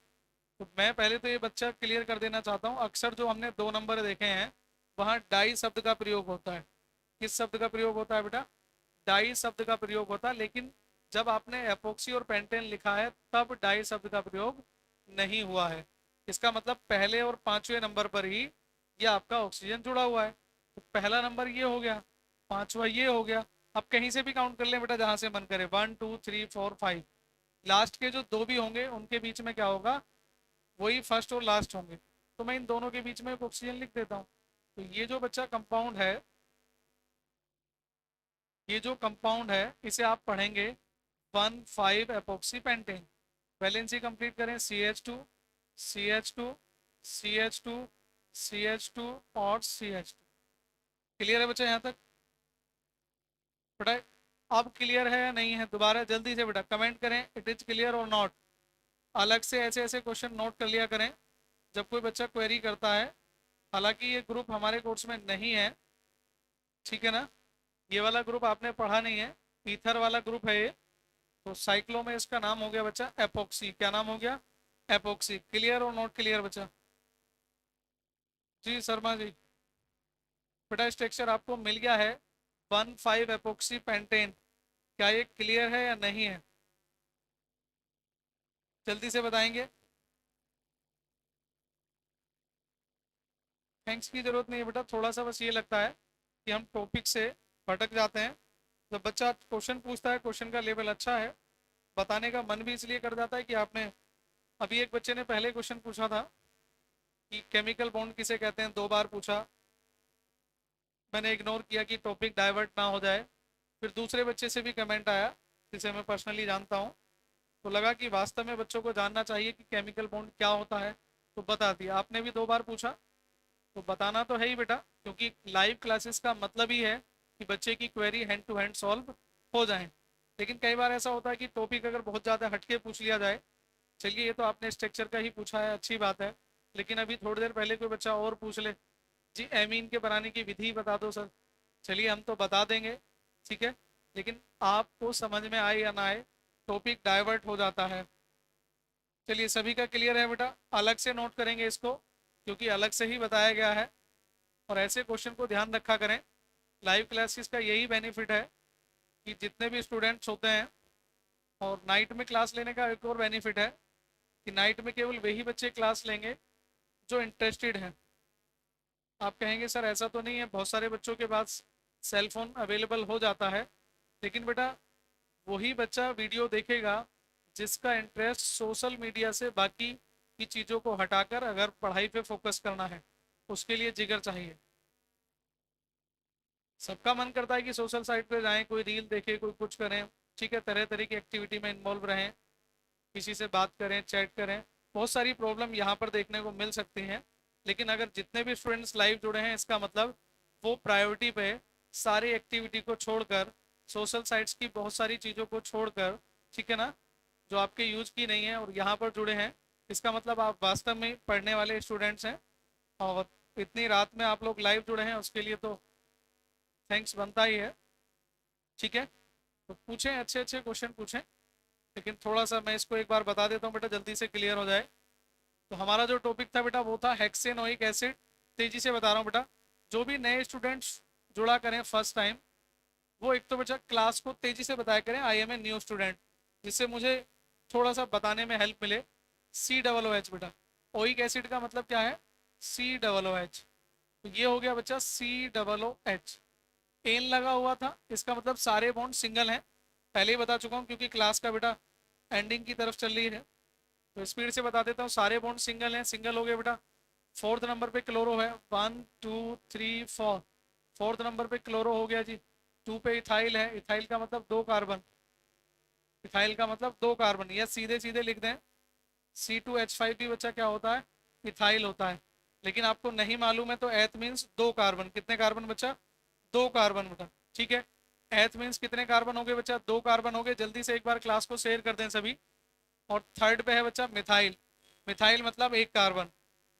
तो मैं पहले तो ये बच्चा क्लियर कर देना चाहता हूँ, अक्सर जो हमने 2 नंबर देखे हैं वहाँ डाई शब्द का प्रयोग होता है। किस शब्द का प्रयोग होता है बेटा? डाई शब्द का प्रयोग होता है। लेकिन जब आपने एपोक्सी और पेंटेन लिखा है तब डाई शब्द का प्रयोग नहीं हुआ है। इसका मतलब पहले और पांचवें नंबर पर ही ये आपका ऑक्सीजन जुड़ा हुआ है। तो पहला नंबर ये हो गया, पांचवा ये हो गया। अब कहीं से भी काउंट कर लें बेटा, जहां से मन करे, 1 2 3 4 5। लास्ट के जो दो भी होंगे उनके बीच में क्या होगा? वही फर्स्ट और लास्ट होंगे। तो मैं इन दोनों के बीच में एक ऑक्सीजन लिख देता हूँ। तो ये जो बच्चा कंपाउंड है, ये जो कंपाउंड है इसे आप पढ़ेंगे 15 एपोक्सी पेंटेन। वैलेंसी कंप्लीट करें, CH2 CH2 CH2 CH2 और CH2। क्लियर है बच्चा यहाँ तक? बेटा अब क्लियर है या नहीं है? दोबारा जल्दी से बेटा कमेंट करें, इट इज क्लियर और नॉट। अलग से ऐसे ऐसे क्वेश्चन नोट कर लिया करें जब कोई बच्चा क्वेरी करता है। हालांकि ये ग्रुप हमारे कोर्स में नहीं है, ठीक है ना, ये वाला ग्रुप आपने पढ़ा नहीं है, ईथर वाला ग्रुप है ये। तो साइक्लो में इसका नाम हो गया बच्चा एपोक्सी। क्या नाम हो गया? एपोक्सी। क्लियर और नॉट क्लियर बच्चा? जी शर्मा जी। बेटा स्ट्रक्चर आपको मिल गया है 15 एपोक्सी पेंटेन। क्या ये क्लियर है या नहीं है? जल्दी से बताएंगे। थैंक्स की जरूरत नहीं है बेटा, थोड़ा सा बस ये लगता है कि हम टॉपिक से भटक जाते हैं। जब बच्चा क्वेश्चन पूछता है, क्वेश्चन का लेवल अच्छा है, बताने का मन भी इसलिए कर जाता है कि आपने, अभी एक बच्चे ने पहले क्वेश्चन पूछा था कि केमिकल बॉन्ड किसे कहते हैं, 2 बार पूछा। मैंने इग्नोर किया कि टॉपिक डाइवर्ट ना हो जाए। फिर दूसरे बच्चे से भी कमेंट आया जिसे मैं पर्सनली जानता हूँ, तो लगा कि वास्तव में बच्चों को जानना चाहिए कि केमिकल बॉन्ड क्या होता है, तो बता दिया। आपने भी 2 बार पूछा, तो बताना तो है ही बेटा, क्योंकि लाइव क्लासेस का मतलब ही है कि बच्चे की query hand to hand solve हो जाए। लेकिन कई बार ऐसा होता है कि टॉपिक अगर बहुत ज़्यादा हटके पूछ लिया जाए, चलिए ये तो आपने स्ट्रक्चर का ही पूछा है, अच्छी बात है, लेकिन अभी थोड़ी देर पहले कोई बच्चा और पूछ ले, जी एमीन के बनाने की विधि बता दो सर, चलिए हम तो बता देंगे, ठीक है, लेकिन आपको समझ में आए या ना आए, टॉपिक डाइवर्ट हो जाता है। चलिए सभी का क्लियर है बेटा? अलग से नोट करेंगे इसको, क्योंकि अलग से ही बताया गया है। और ऐसे क्वेश्चन को ध्यान रखा करें। लाइव क्लासेस का यही बेनिफिट है कि जितने भी स्टूडेंट्स होते हैं, और नाइट में क्लास लेने का एक और बेनिफिट है कि नाइट में केवल वही बच्चे क्लास लेंगे जो इंटरेस्टेड हैं। आप कहेंगे सर ऐसा तो नहीं है, बहुत सारे बच्चों के पास सेल फोन अवेलेबल हो जाता है, लेकिन बेटा वही बच्चा वीडियो देखेगा जिसका इंटरेस्ट सोशल मीडिया से बाकी की चीज़ों को हटाकर अगर पढ़ाई पे फोकस करना है, उसके लिए जिगर चाहिए। सबका मन करता है कि सोशल साइट पे जाएं, कोई रील देखे, कोई कुछ करें, ठीक है, तरह तरह की एक्टिविटी में इन्वॉल्व रहें, किसी से बात करें, चैट करें। बहुत सारी प्रॉब्लम यहाँ पर देखने को मिल सकती हैं, लेकिन अगर जितने भी स्टूडेंट्स लाइव जुड़े हैं, इसका मतलब वो प्रायोरिटी पे सारी एक्टिविटी को छोड़कर, सोशल साइट्स की बहुत सारी चीज़ों को छोड़कर, ठीक है ना, जो आपके यूज की नहीं है और यहाँ पर जुड़े हैं, इसका मतलब आप वास्तव में पढ़ने वाले स्टूडेंट्स हैं, और इतनी रात में आप लोग लाइव जुड़े हैं, उसके लिए तो थैंक्स बनता ही है। ठीक है, तो पूछें, अच्छे अच्छे क्वेश्चन पूछें, लेकिन थोड़ा सा मैं इसको एक बार बता देता हूँ बेटा, जल्दी से क्लियर हो जाए। तो हमारा जो टॉपिक था बेटा वो था हेक्सेनोइक एसिड। तेजी से बता रहा हूँ बेटा, जो भी नए स्टूडेंट्स जुड़ा करें फर्स्ट टाइम, वो एक तो बेटा क्लास को तेजी से बताया करें, I am a new student, जिससे मुझे थोड़ा सा बताने में हेल्प मिले। COOH बेटा, ओइक एसिड का मतलब क्या है? COOH। तो ये हो गया बच्चा COOH। एन लगा हुआ था, इसका मतलब सारे बॉन्ड सिंगल हैं, पहले ही बता चुका हूँ, क्योंकि क्लास का बेटा एंडिंग की तरफ चल रही है। तो स्पीड से बता देता हूँ, सारे बॉन्ड सिंगल हैं, सिंगल हो गए बेटा। फोर्थ नंबर पे क्लोरो है, 1 2 3 4। फोर्थ नंबर पे क्लोरो हो गया जी। 2 पे इथाइल है, इथाइल का मतलब 2 कार्बन, इथाइल का मतलब 2 कार्बन, या सीधे सीधे लिख दें C2H5 भी बच्चा क्या होता है? इथाइल होता है। लेकिन आपको नहीं मालूम है तो एथ मीन्स 2 कार्बन। कितने कार्बन बच्चा? 2 कार्बन बेटा। ठीक है, एथ मीन्स कितने कार्बन हो गए बच्चा? 2 कार्बन हो गए। जल्दी से एक बार क्लास को शेयर कर दें सभी। और थर्ड पे है बच्चा मिथाइल। मिथाइल मतलब 1 कार्बन।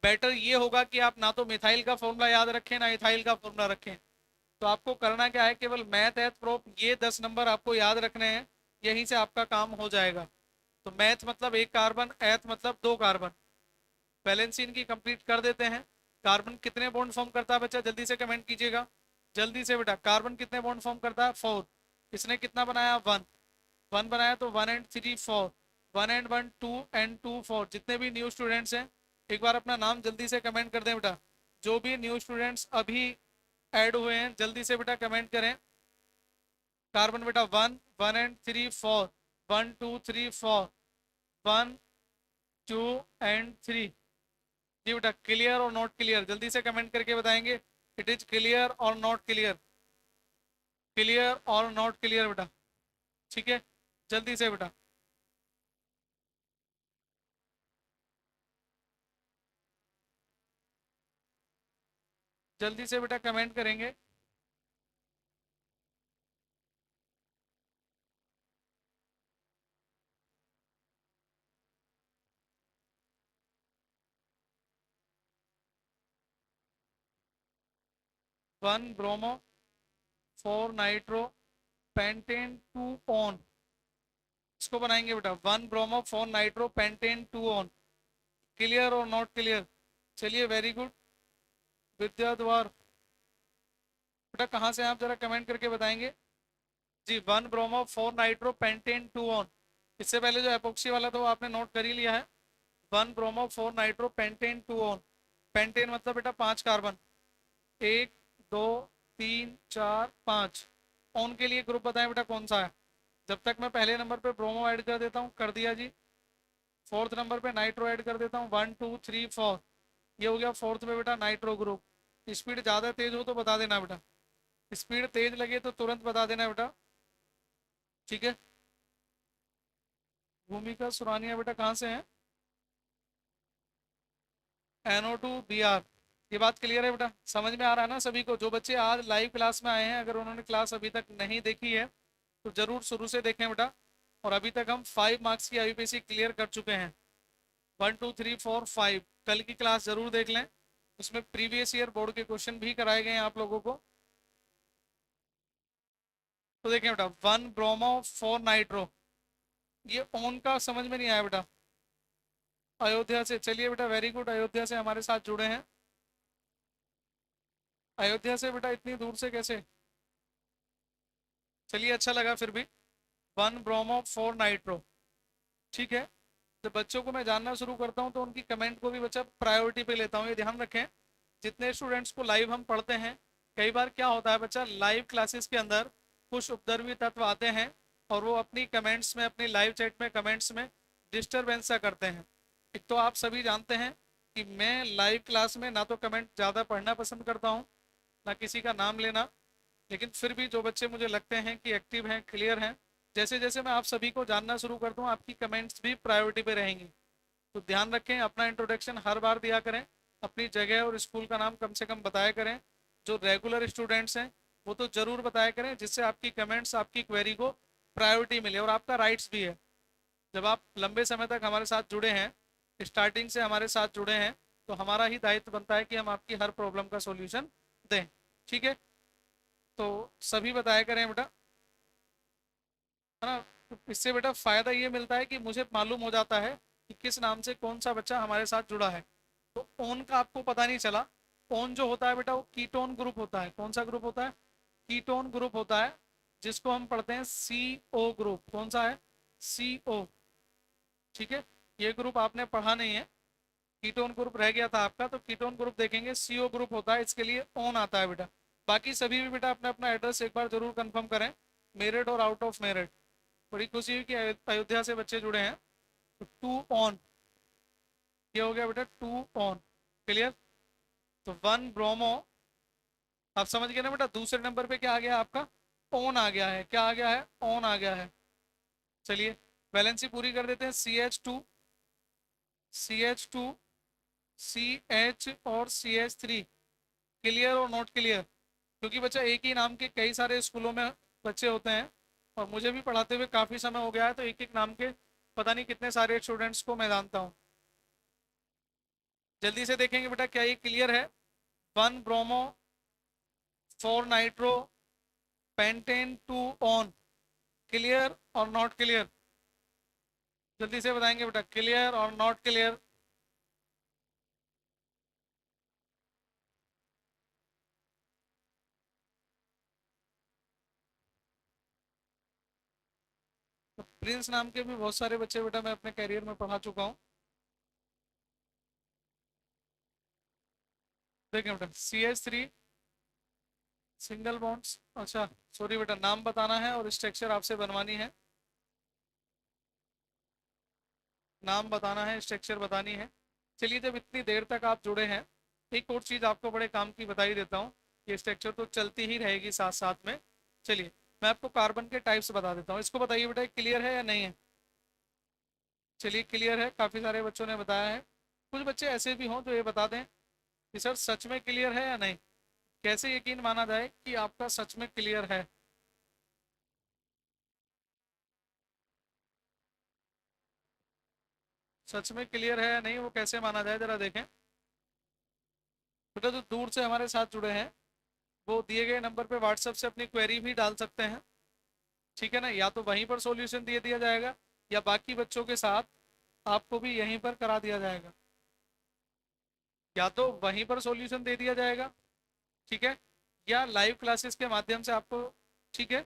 बेटर ये होगा कि आप ना तो मिथाइल का फॉर्मूला याद रखें, ना इथाइल का फॉर्मूला रखें। तो आपको करना क्या है, केवल मैथ एथ प्रोप ये 10 नंबर आपको याद रखने हैं, यहीं से आपका काम हो जाएगा। तो मैथ मतलब 1 कार्बन, एथ मतलब 2 कार्बन। बैलेंस इनकी कंप्लीट कर देते हैं। कार्बन कितने बॉन्ड फॉर्म करता है बच्चा? जल्दी से कमेंट कीजिएगा, जल्दी से बेटा। कार्बन कितने बॉन्ड फॉर्म करता है? 4। इसने कितना बनाया? 1। 1 बनाया, तो 1 एंड 3 4, 1 एंड 1 2 एंड 2 4। जितने भी न्यू स्टूडेंट्स हैं, एक बार अपना नाम जल्दी से कमेंट कर दें बेटा। जो भी न्यू स्टूडेंट्स अभी ऐड हुए हैं, जल्दी से बेटा कमेंट करें। कार्बन बेटा 1, 1 एंड 3 4, 1 2 3 4, 1 2 एंड 3। जी बेटा, क्लियर और नॉट क्लियर जल्दी से कमेंट करके बताएंगे। इट इज क्लियर और नॉट क्लियर, क्लियर और नॉट क्लियर बेटा। ठीक है, जल्दी से बेटा। जल्दी से बेटा कमेंट करेंगे। One bromo 4 nitro pentane 2 on, इसको बनाएंगे बेटा। 1 bromo 4 nitro pentane 2 on. Clear और नॉट क्लियर? चलिए, वेरी गुड विद्या द्वार। बेटा कहाँ से आप जरा कमेंट करके बताएंगे जी। 1 ब्रोमो 4 नाइट्रो पेंटेन 2 ऑन। इससे पहले जो एपोक्सी वाला था वो आपने नोट कर ही लिया है। 1 bromo 4 nitro pentane 2 on. Pentane मतलब बेटा 5 कार्बन, 1 2 3 4 5। ऑन के लिए ग्रुप बताएं बेटा कौन सा है। जब तक मैं पहले नंबर पे ब्रोमो ऐड कर देता हूँ, कर दिया जी। फोर्थ नंबर पे नाइट्रो ऐड कर देता हूँ, 1 2 3 4। ये हो गया फोर्थ में बेटा नाइट्रो ग्रुप। स्पीड ज़्यादा तेज हो तो बता देना बेटा, स्पीड तेज लगे तो तुरंत बता देना बेटा। ठीक है, भूमिका सुरानिया बेटा कहाँ से है? NO2 Br। ये बात क्लियर है बेटा, समझ में आ रहा है ना सभी को? जो बच्चे आज लाइव क्लास में आए हैं, अगर उन्होंने क्लास अभी तक नहीं देखी है तो जरूर शुरू से देखें बेटा। और अभी तक हम 5 मार्क्स की IUPAC क्लियर कर चुके हैं। 1 2 3 4 5 कल की क्लास जरूर देख लें, उसमें प्रीवियस ईयर बोर्ड के क्वेश्चन भी कराए गए हैं आप लोगों को। तो देखें बेटा, 1 ब्रोमो 4 नाइट्रो, ये ऑन का समझ में नहीं आया बेटा। अयोध्या से, चलिए बेटा वेरी गुड, अयोध्या से हमारे साथ जुड़े हैं। अयोध्या से बेटा इतनी दूर से कैसे? चलिए अच्छा लगा फिर भी। 1 ब्रोमो 4 नाइट्रो। ठीक है, जब बच्चों को मैं जानना शुरू करता हूँ तो उनकी कमेंट को भी बच्चा प्रायोरिटी पे लेता हूँ, ये ध्यान रखें। जितने स्टूडेंट्स को लाइव हम पढ़ते हैं, कई बार क्या होता है बच्चा, लाइव क्लासेस के अंदर कुछ उपद्रवी तत्व आते हैं और वो अपनी कमेंट्स में, अपनी लाइव चैट में कमेंट्स में डिस्टर्बेंस सा करते हैं। एक तो आप सभी जानते हैं कि मैं लाइव क्लास में ना तो कमेंट ज़्यादा पढ़ना पसंद करता हूँ, ना किसी का नाम लेना। लेकिन फिर भी जो बच्चे मुझे लगते हैं कि एक्टिव हैं, क्लियर हैं, जैसे जैसे मैं आप सभी को जानना शुरू करता हूँ, आपकी कमेंट्स भी प्रायोरिटी पे रहेंगी। तो ध्यान रखें, अपना इंट्रोडक्शन हर बार दिया करें, अपनी जगह और स्कूल का नाम कम से कम बताया करें। जो रेगुलर स्टूडेंट्स हैं वो तो ज़रूर बताया करें, जिससे आपकी कमेंट्स, आपकी क्वेरी को प्रायोरिटी मिले। और आपका राइट्स भी है, जब आप लंबे समय तक हमारे साथ जुड़े हैं स्टार्टिंग से हमारे साथ जुड़े हैं, तो हमारा ही दायित्व बनता है कि हम आपकी हर प्रॉब्लम का सॉल्यूशन दें। ठीक है, तो सभी बताया करें बेटा, है ना। तो इससे बेटा फ़ायदा ये मिलता है कि मुझे मालूम हो जाता है कि किस नाम से कौन सा बच्चा हमारे साथ जुड़ा है। तो ओन का आपको पता नहीं चला। ओन जो होता है बेटा वो कीटोन ग्रुप होता है। कौन सा ग्रुप होता है? कीटोन ग्रुप होता है, जिसको हम पढ़ते हैं CO ग्रुप। कौन सा है? CO। ठीक है, ये ग्रुप आपने पढ़ा नहीं है, कीटोन ग्रुप रह गया था आपका। तो कीटोन ग्रुप देखेंगे, CO ग्रुप होता है, इसके लिए ओन आता है बेटा। बाकी सभी भी बेटा अपना अपना एड्रेस एक बार जरूर कंफर्म करें, मेरिट और आउट ऑफ मेरिट। बड़ी खुशी हुई कि अयोध्या से बच्चे जुड़े हैं। तो 2 ऑन, ये हो गया बेटा 2 ऑन। क्लियर? तो 1 ब्रोमो, आप समझ गए ना बेटा। दूसरे नंबर पे क्या आ गया आपका? ऑन आ गया है। क्या आ गया है? ऑन आ गया है। चलिए वैलेंसी पूरी कर देते हैं। CH2 और CH3, क्लियर और नॉट क्लियर? क्योंकि बच्चा एक ही नाम के कई सारे स्कूलों में बच्चे होते हैं, और मुझे भी पढ़ाते हुए काफ़ी समय हो गया है, तो एक एक नाम के पता नहीं कितने सारे स्टूडेंट्स को मैं जानता हूँ। जल्दी से देखेंगे बेटा, क्या ये क्लियर है? 1 bromo, 4 nitro, pentane, 2 on, clear और नॉट क्लियर? जल्दी से बताएंगे बेटा, क्लियर और नॉट क्लियर? तो प्रिंस नाम के भी बहुत सारे बच्चे बेटा मैं अपने कैरियर में पढ़ा चुका हूँ। देखें बेटा, CH3 सिंगल बॉन्ड्स, अच्छा सॉरी बेटा, नाम बताना है और स्ट्रक्चर आपसे बनवानी है। नाम बताना है, स्ट्रक्चर बतानी है। चलिए, जब इतनी देर तक आप जुड़े हैं, एक और चीज़ आपको बड़े काम की बता ही देता हूँ। ये स्ट्रक्चर तो चलती ही रहेगी साथ साथ में। चलिए मैं आपको कार्बन के टाइप्स बता देता हूँ। इसको बताइए बेटा, क्लियर है या नहीं है? चलिए क्लियर है, काफ़ी सारे बच्चों ने बताया है। कुछ बच्चे ऐसे भी हों जो ये बता दें कि सर सच में क्लियर है या नहीं। कैसे यकीन माना जाए कि आपका सच में क्लियर है? सच में क्लियर है या नहीं, वो कैसे माना जाए, जरा देखें। बेटा जो दूर से हमारे साथ जुड़े हैं, वो दिए गए नंबर पे व्हाट्सएप से अपनी क्वेरी भी डाल सकते हैं। ठीक है ना, या तो वहीं पर सॉल्यूशन दे दिया जाएगा, या बाकी बच्चों के साथ आपको भी यहीं पर करा दिया जाएगा। या तो वहीं पर सॉल्यूशन दे दिया जाएगा, ठीक है, या लाइव क्लासेस के माध्यम से आपको। ठीक है,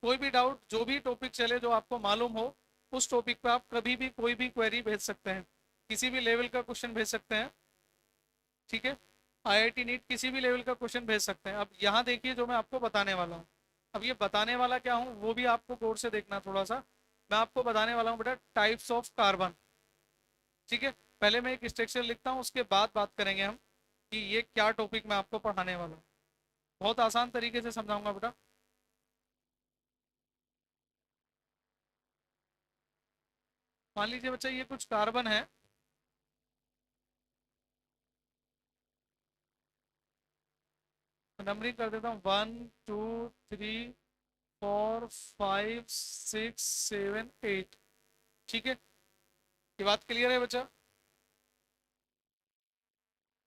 कोई भी डाउट, जो भी टॉपिक चले जो आपको मालूम हो, उस टॉपिक पे आप कभी भी कोई भी क्वेरी भेज सकते हैं, किसी भी लेवल का क्वेश्चन भेज सकते हैं। ठीक है, IIT नीट किसी भी लेवल का क्वेश्चन भेज सकते हैं। अब यहाँ देखिए जो मैं आपको बताने वाला हूँ। अब ये बताने वाला क्या हूँ वो भी आपको गौर से देखना थोड़ा सा। मैं आपको बताने वाला हूँ बेटा टाइप्स ऑफ कार्बन। ठीक है, पहले मैं एक स्ट्रक्चर लिखता हूँ, उसके बाद बात करेंगे हम कि ये क्या टॉपिक मैं आपको पढ़ाने वाला हूँ। बहुत आसान तरीके से समझाऊंगा बेटा। मान लीजिए बच्चा ये कुछ कार्बन है, नंबरिंग कर देता हूँ, 1 2 3 4 5 6 7 8। ठीक है, ये बात क्लियर है बच्चा?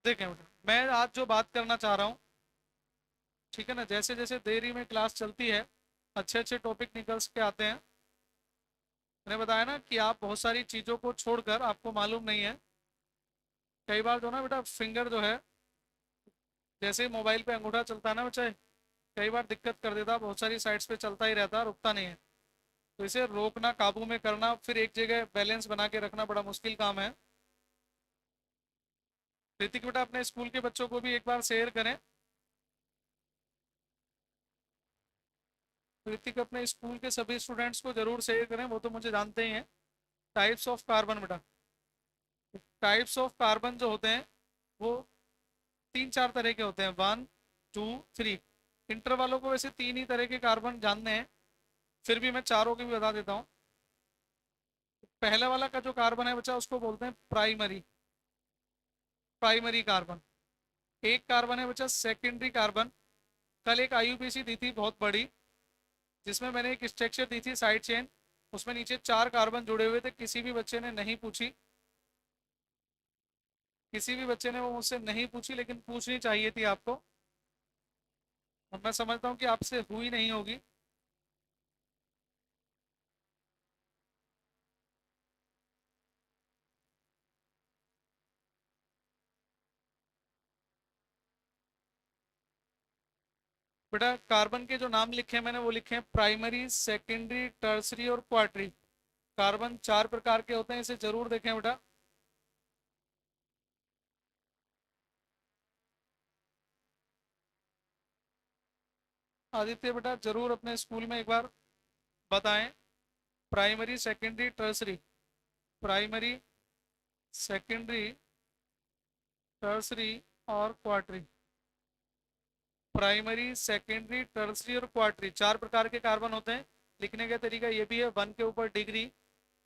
देखें बेटा, मैं आज जो बात करना चाह रहा हूँ, ठीक है ना, जैसे जैसे देरी में क्लास चलती है, अच्छे अच्छे टॉपिक निकल के आते हैं। मैंने बताया ना कि आप बहुत सारी चीज़ों को छोड़कर, आपको मालूम नहीं है, कई बार जो ना बेटा फिंगर जो है, जैसे ही मोबाइल पे अंगूठा चलता है ना बच्चा, कई बार दिक्कत कर देता है, बहुत सारी साइड्स पे चलता ही रहता है, रुकता नहीं है। तो इसे रोकना, काबू में करना, फिर एक जगह बैलेंस बना के रखना बड़ा मुश्किल काम है। ऋतिक बेटा अपने स्कूल के बच्चों को भी एक बार शेयर करें। ऋतिक अपने स्कूल के सभी स्टूडेंट्स को जरूर शेयर करें, वो तो मुझे जानते ही हैं। टाइप्स ऑफ कार्बन बेटा, टाइप्स ऑफ कार्बन जो होते हैं वो 3 4 तरह के होते हैं, 1 2 3। इंटर वालों को वैसे 3 ही तरह के कार्बन जानने हैं, फिर भी मैं चारों के भी बता देता हूँ। पहले वाला का जो कार्बन है बच्चा, उसको बोलते हैं प्राइमरी, प्राइमरी कार्बन। एक कार्बन है बच्चा सेकेंडरी कार्बन। कल एक IUPAC दी थी बहुत बड़ी, जिसमें मैंने एक स्ट्रक्चर दी थी साइड चेन, उसमें नीचे 4 कार्बन जुड़े हुए थे, किसी भी बच्चे ने नहीं पूछी। किसी भी बच्चे ने वो मुझसे नहीं पूछी, लेकिन पूछनी चाहिए थी आपको, और मैं समझता हूँ कि आपसे हुई नहीं होगी। बेटा कार्बन के जो नाम लिखे हैं मैंने वो लिखे हैं प्राइमरी, सेकेंडरी, टर्सरी और क्वार्टरी। कार्बन 4 प्रकार के होते हैं, इसे जरूर देखें बेटा। आदित्य बेटा जरूर अपने स्कूल में एक बार बताएं। Primary, secondary, tertiary. Primary, secondary, tertiary और क्वार्टरी। प्राइमरी, सेकेंडरी, टर्सरी और क्वार्टरी 4 प्रकार के कार्बन होते हैं। लिखने का तरीका ये भी है, 1 के ऊपर डिग्री,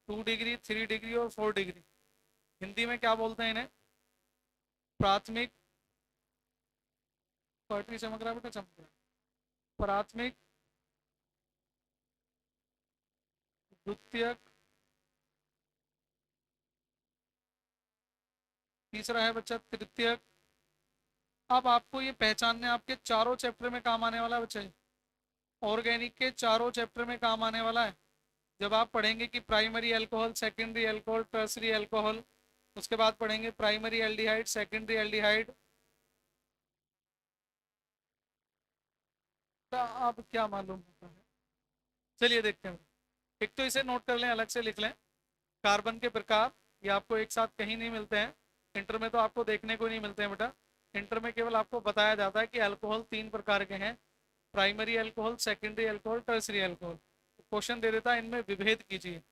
2 डिग्री, 3 डिग्री और 4 डिग्री। हिंदी में क्या बोलते हैं इन्हें? प्राथमिक, क्वार्टरी चमक रहा है बेटा, चमक रहा है। प्राथमिक, द्वितीयक, तीसरा है बच्चा तृतीयक। अब आपको ये पहचानने आपके चारों चैप्टर में काम आने वाला है बच्चा। ऑर्गेनिक के चारों चैप्टर में काम आने वाला है। जब आप पढ़ेंगे कि primary alcohol, secondary alcohol, tertiary alcohol, उसके बाद पढ़ेंगे प्राइमरी एल्डिहाइड, सेकेंडरी एल्डिहाइड। अब क्या मालूम होता है, चलिए देखते हैं। एक तो इसे नोट कर लें, अलग से लिख लें। कार्बन के प्रकार ये आपको एक साथ कहीं नहीं मिलते हैं। इंटर में तो आपको देखने को नहीं मिलते हैं बेटा। इंटर में केवल आपको बताया जाता है कि अल्कोहल 3 प्रकार के हैं, primary alcohol, secondary alcohol, tertiary alcohol. Question दे देता है इनमें विभेद कीजिए।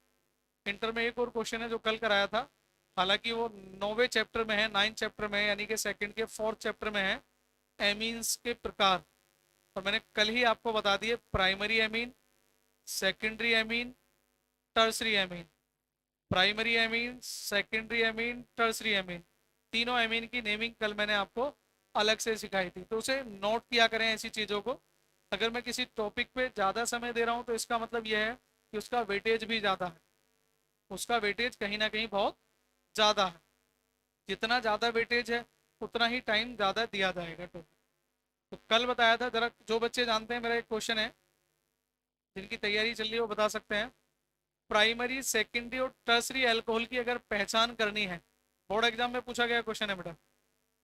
इंटर में एक और क्वेश्चन है जो कल कराया था, हालांकि वो 9वें चैप्टर में है, 9 चैप्टर में है, यानी कि सेकंड के 4th चैप्टर में है। एमीन्स के प्रकार, और मैंने कल ही आपको बता दिए, primary amine, secondary amine, tertiary amine. Primary amine, secondary amine, tertiary amine, तीनों एमीन की नेमिंग कल मैंने आपको अलग से सिखाई थी, तो उसे नोट किया करें ऐसी चीज़ों को। अगर मैं किसी टॉपिक पे ज़्यादा समय दे रहा हूँ तो इसका मतलब यह है कि उसका वेटेज भी ज़्यादा है, उसका वेटेज कहीं ना कहीं बहुत ज़्यादा है। जितना ज़्यादा वेटेज है उतना ही टाइम ज़्यादा दिया जाएगा टॉपिक। तो कल बताया था, जरा जो बच्चे जानते हैं, मेरा एक क्वेश्चन है, जिनकी तैयारी चल रही है वो बता सकते हैं। प्राइमरी, सेकेंडरी और टर्सरी अल्कोहल की अगर पहचान करनी है, बोर्ड एग्जाम में पूछा गया क्वेश्चन है बेटा।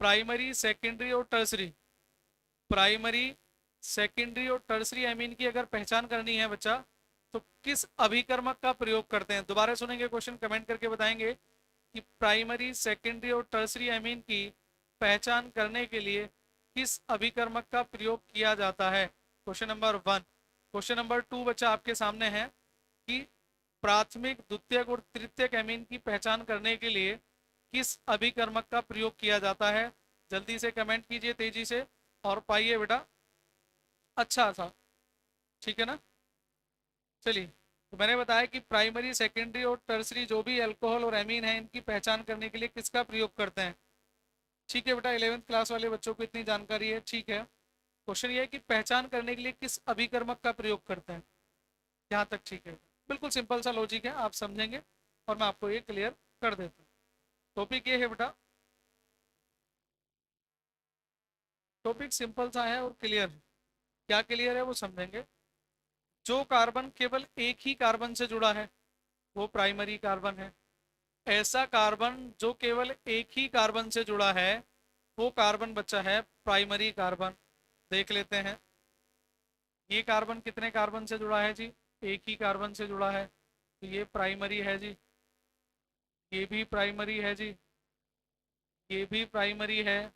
प्राइमरी, सेकेंडरी और टर्सरी, प्राइमरी, सेकेंडरी और टर्सरी एमीन की अगर पहचान करनी है बच्चा, तो किस अभिकर्मक का प्रयोग करते हैं? दोबारा सुनेंगे क्वेश्चन, कमेंट करके बताएंगे कि प्राइमरी, सेकेंडरी और टर्सरी एमीन की पहचान करने के लिए किस अभिकर्मक का प्रयोग किया जाता है। Question number 1। क्वेश्चन नंबर 2 बच्चा आपके सामने है कि प्राथमिक, द्वितीयक और तृतीयक एमीन की पहचान करने के लिए किस अभिकर्मक का प्रयोग किया जाता है। जल्दी से कमेंट कीजिए, तेजी से, और पाइए बेटा अच्छा सा, ठीक है ना। चलिए, तो मैंने बताया कि प्राइमरी, सेकेंडरी और टर्सरी जो भी अल्कोहल और एमीन है, इनकी पहचान करने के लिए किसका प्रयोग करते हैं। ठीक है बेटा, 11th क्लास वाले बच्चों को इतनी जानकारी है, ठीक है। क्वेश्चन ये है कि पहचान करने के लिए किस अभिकर्मक का प्रयोग करते हैं, यहाँ तक ठीक है। बिल्कुल सिंपल सा लॉजिक है, आप समझेंगे और मैं आपको ये क्लियर कर देता हूँ। टॉपिक ये है बेटा, टॉपिक सिंपल सा है और क्लियर है। क्या क्लियर है वो समझेंगे। जो कार्बन केवल एक ही कार्बन से जुड़ा है वो प्राइमरी कार्बन है। ऐसा कार्बन जो केवल एक ही कार्बन से जुड़ा है वो कार्बन बच्चा है प्राइमरी कार्बन। देख लेते हैं, ये कार्बन कितने कार्बन से जुड़ा है जी? एक ही कार्बन से जुड़ा है, तो ये प्राइमरी है जी। ये भी प्राइमरी है जी, ये भी प्राइमरी है,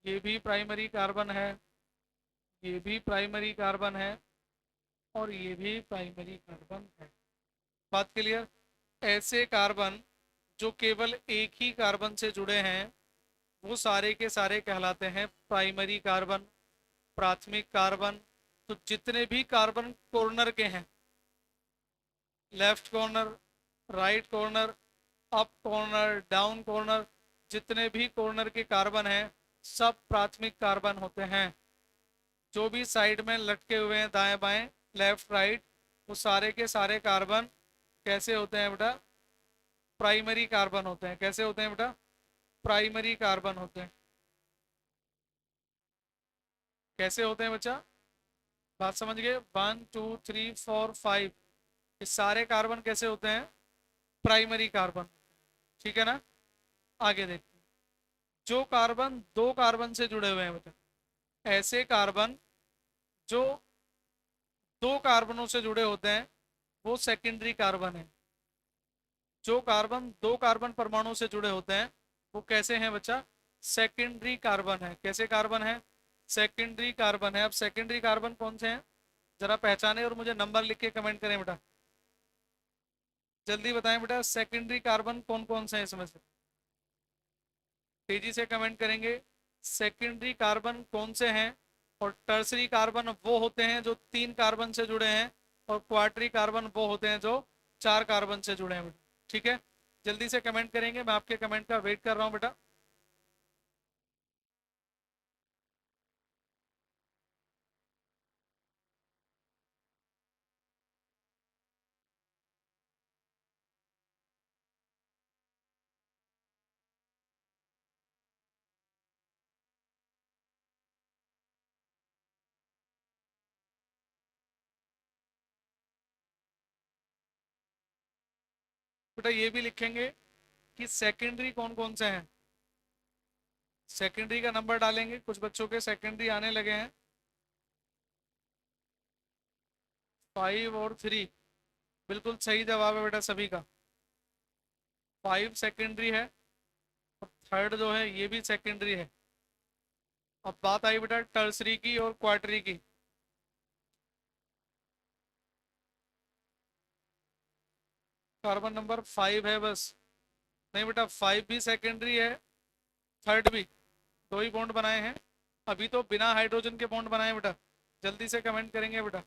ये भी प्राइमरी कार्बन है, ये भी प्राइमरी कार्बन है, और ये भी प्राइमरी कार्बन है। बात क्लियर? ऐसे कार्बन जो केवल एक ही कार्बन से जुड़े हैं वो सारे के सारे कहलाते हैं प्राइमरी कार्बन, प्राथमिक कार्बन। तो जितने भी कार्बन कॉर्नर के हैं, left corner, right corner, up corner, down corner, जितने भी कॉर्नर के कार्बन हैं सब प्राथमिक कार्बन होते हैं। जो भी साइड में लटके हुए हैं, दाएं बाएं, लेफ्ट राइट, वो सारे के सारे कार्बन कैसे होते हैं बेटा? प्राइमरी कार्बन होते हैं। कैसे होते हैं बेटा? प्राइमरी कार्बन होते हैं। कैसे होते हैं बच्चा, बात समझ गए? 1 2 3 4 5, ये सारे कार्बन कैसे होते हैं? Primary carbon. ठीक है ना? आगे देखते हैं। जो कार्बन दो कार्बन से जुड़े हुए हैं बता, ऐसे कार्बन जो दो कार्बनों से जुड़े होते हैं वो सेकेंडरी कार्बन है। जो कार्बन दो कार्बन परमाणु से जुड़े होते हैं वो कैसे हैं बच्चा? सेकेंडरी कार्बन है। कैसे कार्बन है? सेकेंडरी कार्बन है। अब सेकेंडरी कार्बन कौन से हैं जरा पहचाने और मुझे नंबर लिख के कमेंट करें बेटा। जल्दी बताएं बेटा, सेकेंडरी कार्बन कौन कौन से हैं इसमें से? तेजी से कमेंट करेंगे। सेकेंडरी कार्बन कौन से हैं? और टर्सरी कार्बन वो होते हैं जो तीन कार्बन से जुड़े हैं, और क्वार्टरी कार्बन वो होते हैं जो चार कार्बन से जुड़े हैं बेटा। ठीक है, जल्दी से कमेंट करेंगे, मैं आपके कमेंट का वेट कर रहा हूँ बेटा। बेटा ये भी लिखेंगे कि सेकेंडरी कौन कौन से हैं। सेकेंडरी का नंबर डालेंगे, कुछ बच्चों के सेकेंडरी आने लगे हैं। 5 और 3 बिल्कुल सही जवाब है बेटा सभी का। 5 सेकेंडरी है, और थर्ड जो है ये भी सेकेंडरी है। अब बात आई बेटा टर्सरी की और क्वार्टरी की। कार्बन नंबर 5 है बस। नहीं बेटा, 5 भी सेकेंडरी है, थर्ड भी। दो ही बॉन्ड बनाए हैं, अभी तो बिना हाइड्रोजन के बॉन्ड बनाए बेटा। जल्दी से कमेंट करेंगे बेटा।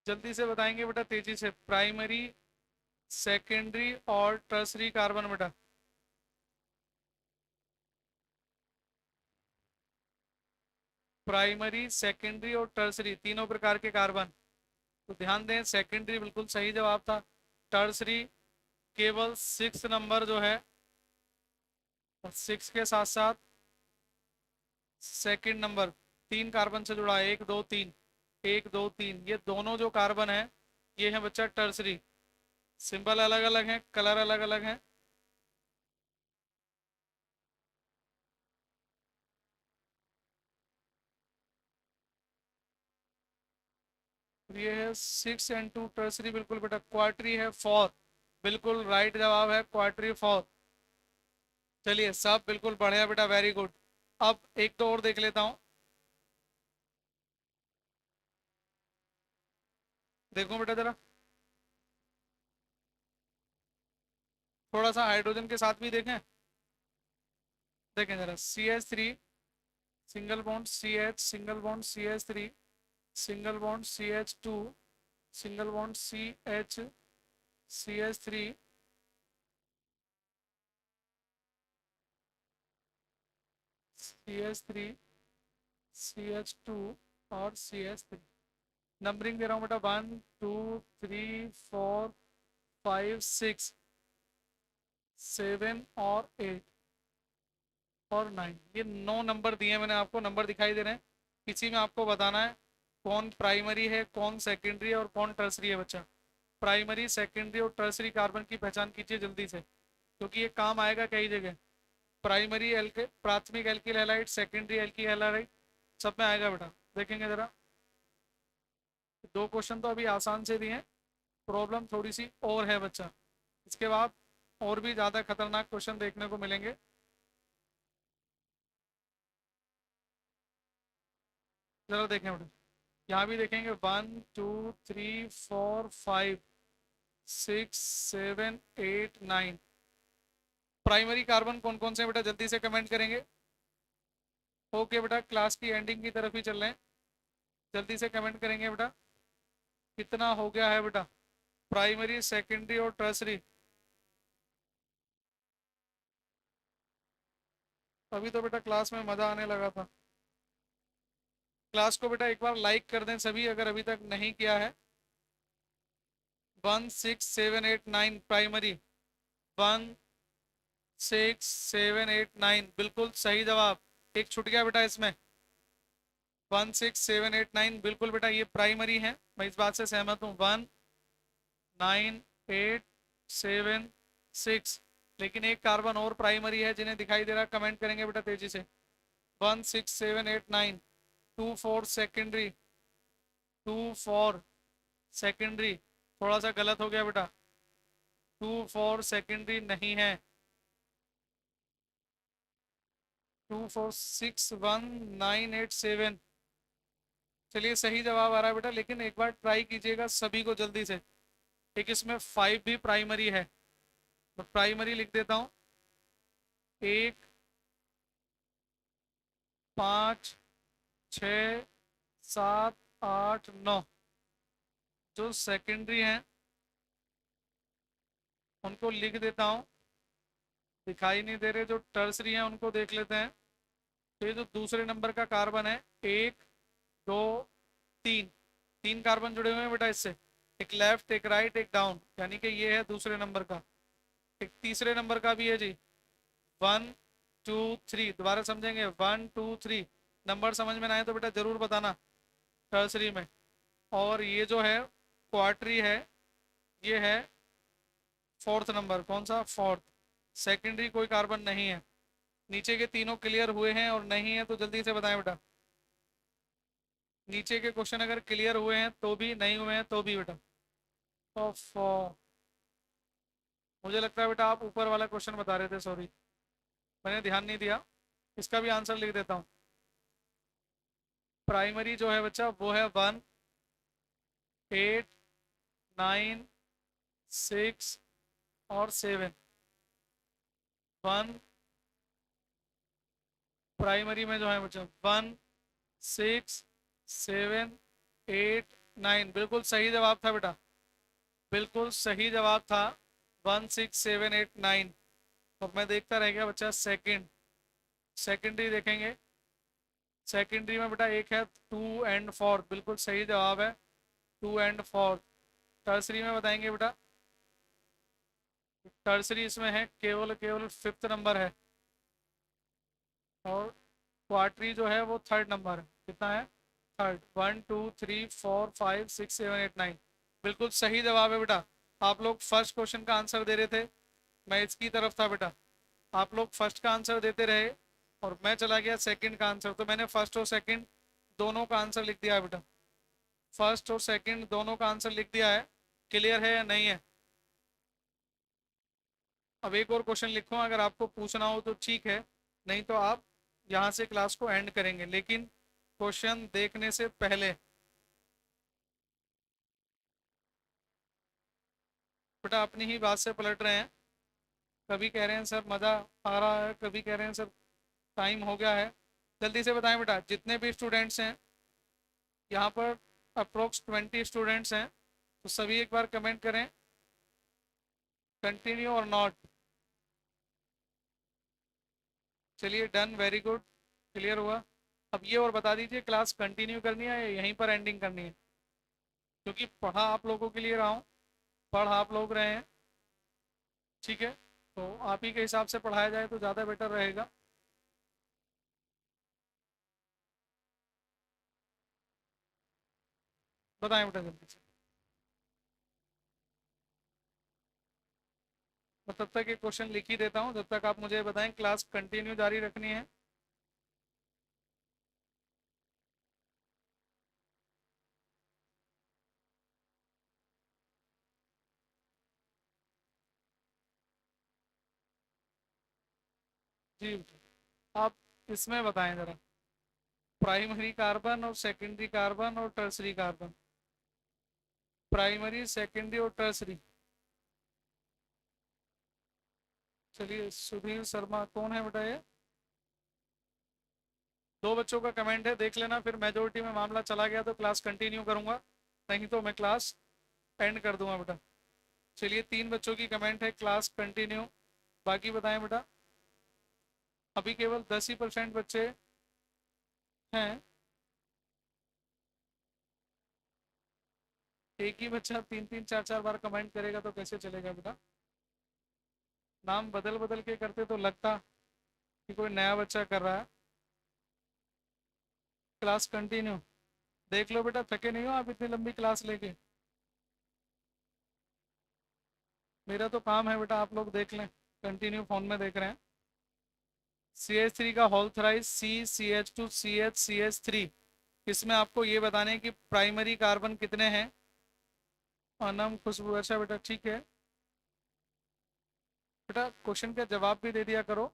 जल्दी से बताएंगे बेटा, तेजी से। प्राइमरी, सेकेंडरी और टर्सरी कार्बन बेटा। प्राइमरी, सेकेंडरी और टर्सरी तीनों प्रकार के कार्बन। तो ध्यान दें, सेकेंडरी बिल्कुल सही जवाब था। टर्सरी केवल 6 नंबर जो है, और 6 के साथ साथ सेकंड नंबर तीन कार्बन से जुड़ा है, 1 2 3। 1 2 3 ये दोनों जो कार्बन है ये है बच्चा टर्सरी। सिंबल अलग अलग हैं, कलर अलग अलग हैं। ये है 6 and 2 टर्सरी, बिल्कुल बेटा। क्वार्टरी है 4, बिल्कुल राइट जवाब है क्वार्टरी 4। चलिए सब बिल्कुल बढ़िया बेटा, वेरी गुड। अब एक दो और देख लेता हूँ। देखो बेटा जरा, थोड़ा सा हाइड्रोजन के साथ भी देखें। देखें जरा, CH3 single bond CH, single bond CH3, single bond CH2, single bond CH, CH3, CH3, CH2 और CH3। नंबरिंग दे रहा हूँ बेटा, 1 2 3 4 5 6 7 और 8 और 9। ये 9 नंबर दिए मैंने आपको, नंबर दिखाई दे रहे हैं। इसी में आपको बताना है कौन प्राइमरी है, कौन सेकेंडरी है और कौन टर्सरी है बच्चा। प्राइमरी, सेकेंडरी और टर्सरी कार्बन की पहचान कीजिए जल्दी से, क्योंकि ये काम आएगा कई जगह। प्राइमरी एल्के प्राथमिक alkyl halide, secondary alkyl halide, सब में आएगा बेटा। देखेंगे जरा, दो क्वेश्चन तो अभी आसान से दिए हैं, प्रॉब्लम थोड़ी सी और है बच्चा। इसके बाद और भी ज़्यादा खतरनाक क्वेश्चन देखने को मिलेंगे। जरा देखें बेटा, यहाँ भी देखेंगे। 1 2 3 4 5 6 7 8 9। प्राइमरी कार्बन कौन कौन से बेटा, जल्दी से कमेंट करेंगे। ओके बेटा, क्लास की एंडिंग की तरफ ही चल रहे हैं, जल्दी से कमेंट करेंगे बेटा कितना हो गया है बेटा, प्राइमरी सेकेंडरी और टर्सरी। अभी तो बेटा क्लास में मज़ा आने लगा था। क्लास को बेटा एक बार लाइक कर दें सभी, अगर अभी तक नहीं किया है। 16789 प्राइमरी, 16789 बिल्कुल सही जवाब। एक छूट गया बेटा इसमें, 16789 बिल्कुल बेटा, ये प्राइमरी है, मैं इस बात से सहमत हूँ। 19876, लेकिन एक कार्बन और प्राइमरी है जिन्हें दिखाई दे रहा, कमेंट करेंगे बेटा तेजी से। 16789, 24 सेकेंडरी, 24 सेकेंडरी, थोड़ा सा गलत हो गया बेटा, 24 सेकेंडरी नहीं है, 2461987। चलिए सही जवाब आ रहा है बेटा, लेकिन एक बार ट्राई कीजिएगा सभी को जल्दी से। एक इसमें 5 भी प्राइमरी है, तो प्राइमरी लिख देता हूँ। 1 5 6 7 8 9, जो सेकेंडरी हैं उनको लिख देता हूँ, दिखाई नहीं दे रहे। जो टर्सरी हैं उनको देख लेते हैं। तो ये जो दूसरे नंबर का कार्बन है, 1 2 3, 3 कार्बन जुड़े हुए हैं बेटा इससे, एक लेफ्ट एक राइट एक डाउन, यानी कि ये है दूसरे नंबर का। एक तीसरे नंबर का भी है जी, 1 2 3, दोबारा समझेंगे, 1 2 3। नंबर समझ में ना आए तो बेटा जरूर बताना टर्सरी में। और ये जो है क्वार्टरी है, ये है फोर्थ नंबर, कौन सा, फोर्थ। सेकेंडरी कोई कार्बन नहीं है। नीचे के तीनों क्लियर हुए हैं और नहीं है तो जल्दी से बताएं बेटा। नीचे के क्वेश्चन अगर क्लियर हुए हैं तो भी, नहीं हुए हैं तो भी बेटा। ऑफ, मुझे लगता है बेटा आप ऊपर वाला क्वेश्चन बता रहे थे, सॉरी मैंने ध्यान नहीं दिया। इसका भी आंसर लिख देता हूँ। प्राइमरी जो है बच्चा वो है 1 8 9 6 और 7। 1 प्राइमरी में जो है बच्चा 1 6 7 8 9, बिल्कुल सही जवाब था बेटा, बिल्कुल सही जवाब था, 1 6 7 8 9। अब मैं देखता रह गया बच्चा सेकंड, सेकेंडरी देखेंगे। सेकेंडरी में बेटा एक है 2 और 4, बिल्कुल सही जवाब है, 2 और 4। टर्सरी में बताएंगे बेटा, टर्सरी इसमें है केवल केवल फिफ्थ नंबर है, और क्वार्टरी जो है वो थर्ड नंबर है। कितना है, थर्ड। 1 2 3 4 5 6 7 8 9, बिल्कुल सही जवाब है बेटा। आप लोग फर्स्ट क्वेश्चन का आंसर दे रहे थे, मैं इसकी तरफ था बेटा, आप लोग फर्स्ट का आंसर देते रहे और मैं चला गया सेकंड का आंसर, तो मैंने फर्स्ट और सेकंड दोनों का आंसर लिख दिया है बेटा, फर्स्ट और सेकंड दोनों का आंसर लिख दिया है। क्लियर है या नहीं है? अब एक और क्वेश्चन लिखो, अगर आपको पूछना हो तो ठीक है, नहीं तो आप यहाँ से क्लास को एंड करेंगे, लेकिन क्वेश्चन देखने से पहले। बेटा अपनी ही बात से पलट रहे हैं, कभी कह रहे हैं सर मज़ा आ रहा है, कभी कह रहे हैं सर टाइम हो गया है। जल्दी से बताएं बेटा, जितने भी स्टूडेंट्स हैं यहाँ पर, अप्रोक्स 20 स्टूडेंट्स हैं, तो सभी एक बार कमेंट करें कंटिन्यू और नॉट। चलिए डन, वेरी गुड, क्लियर हुआ। अब ये और बता दीजिए, क्लास कंटिन्यू करनी है या यहीं पर एंडिंग करनी है? क्योंकि पढ़ा आप लोगों के लिए रहा हूँ, पढ़ आप लोग रहे हैं, ठीक है, तो आप ही के हिसाब से पढ़ाया जाए तो ज़्यादा बेटर रहेगा। बताएं बेटा जल्दी से। मैं तब तक एक क्वेश्चन लिख ही देता हूँ, जब तक आप मुझे बताएं क्लास कंटिन्यू जारी रखनी है। जी आप इसमें बताएं ज़रा, प्राइमरी कार्बन और सेकेंडरी कार्बन और टर्सरी कार्बन, प्राइमरी सेकेंडरी और टर्सरी। चलिए सुधीर शर्मा कौन है बेटा ये? 2 बच्चों का कमेंट है, देख लेना, फिर मेजोरिटी में मामला चला गया तो क्लास कंटिन्यू करूंगा, नहीं तो मैं क्लास एंड कर दूंगा बेटा। चलिए 3 बच्चों की कमेंट है, क्लास कंटिन्यू। बाकी बताएं बेटा, अभी केवल 10% बच्चे हैं। एक ही बच्चा 3-3 4-4 बार कमेंट करेगा तो कैसे चलेगा बेटा। नाम बदल बदल के करते तो लगता कि कोई नया बच्चा कर रहा है। क्लास कंटिन्यू, देख लो बेटा, थके नहीं हो आप इतनी लंबी क्लास लेके। मेरा तो काम है बेटा, आप लोग देख लें, कंटिन्यू फोन में देख रहे हैं। CH3 का होल थ्राइस CH2CH3, इसमें आपको ये बताने हैं कि प्राइमरी कार्बन कितने हैं। अनम खुशबू, अच्छा बेटा ठीक है बेटा, क्वेश्चन का जवाब भी दे दिया करो,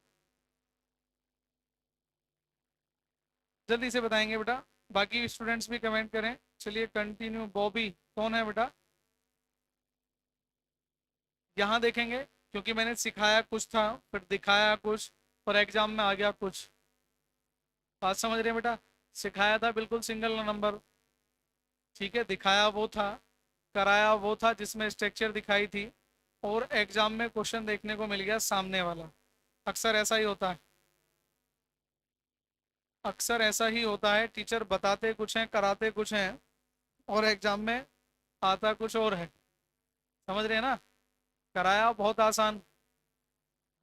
जल्दी से बताएंगे बेटा। बाकी स्टूडेंट्स भी कमेंट करें। चलिए कंटिन्यू। बॉबी कौन है बेटा, यहाँ देखेंगे, क्योंकि मैंने सिखाया कुछ था, फिर दिखाया कुछ, और एग्जाम में आ गया कुछ। बात समझ रहे हैं बेटा, सिखाया था बिल्कुल सिंगल नंबर, ठीक है, दिखाया वो था, कराया वो था जिसमें स्ट्रक्चर दिखाई थी, और एग्जाम में क्वेश्चन देखने को मिल गया सामने वाला। अक्सर ऐसा ही होता है, अक्सर ऐसा ही होता है, टीचर बताते कुछ हैं, कराते कुछ हैं, और एग्जाम में आता कुछ और है। समझ रहे हैं ना, कराया बहुत आसान,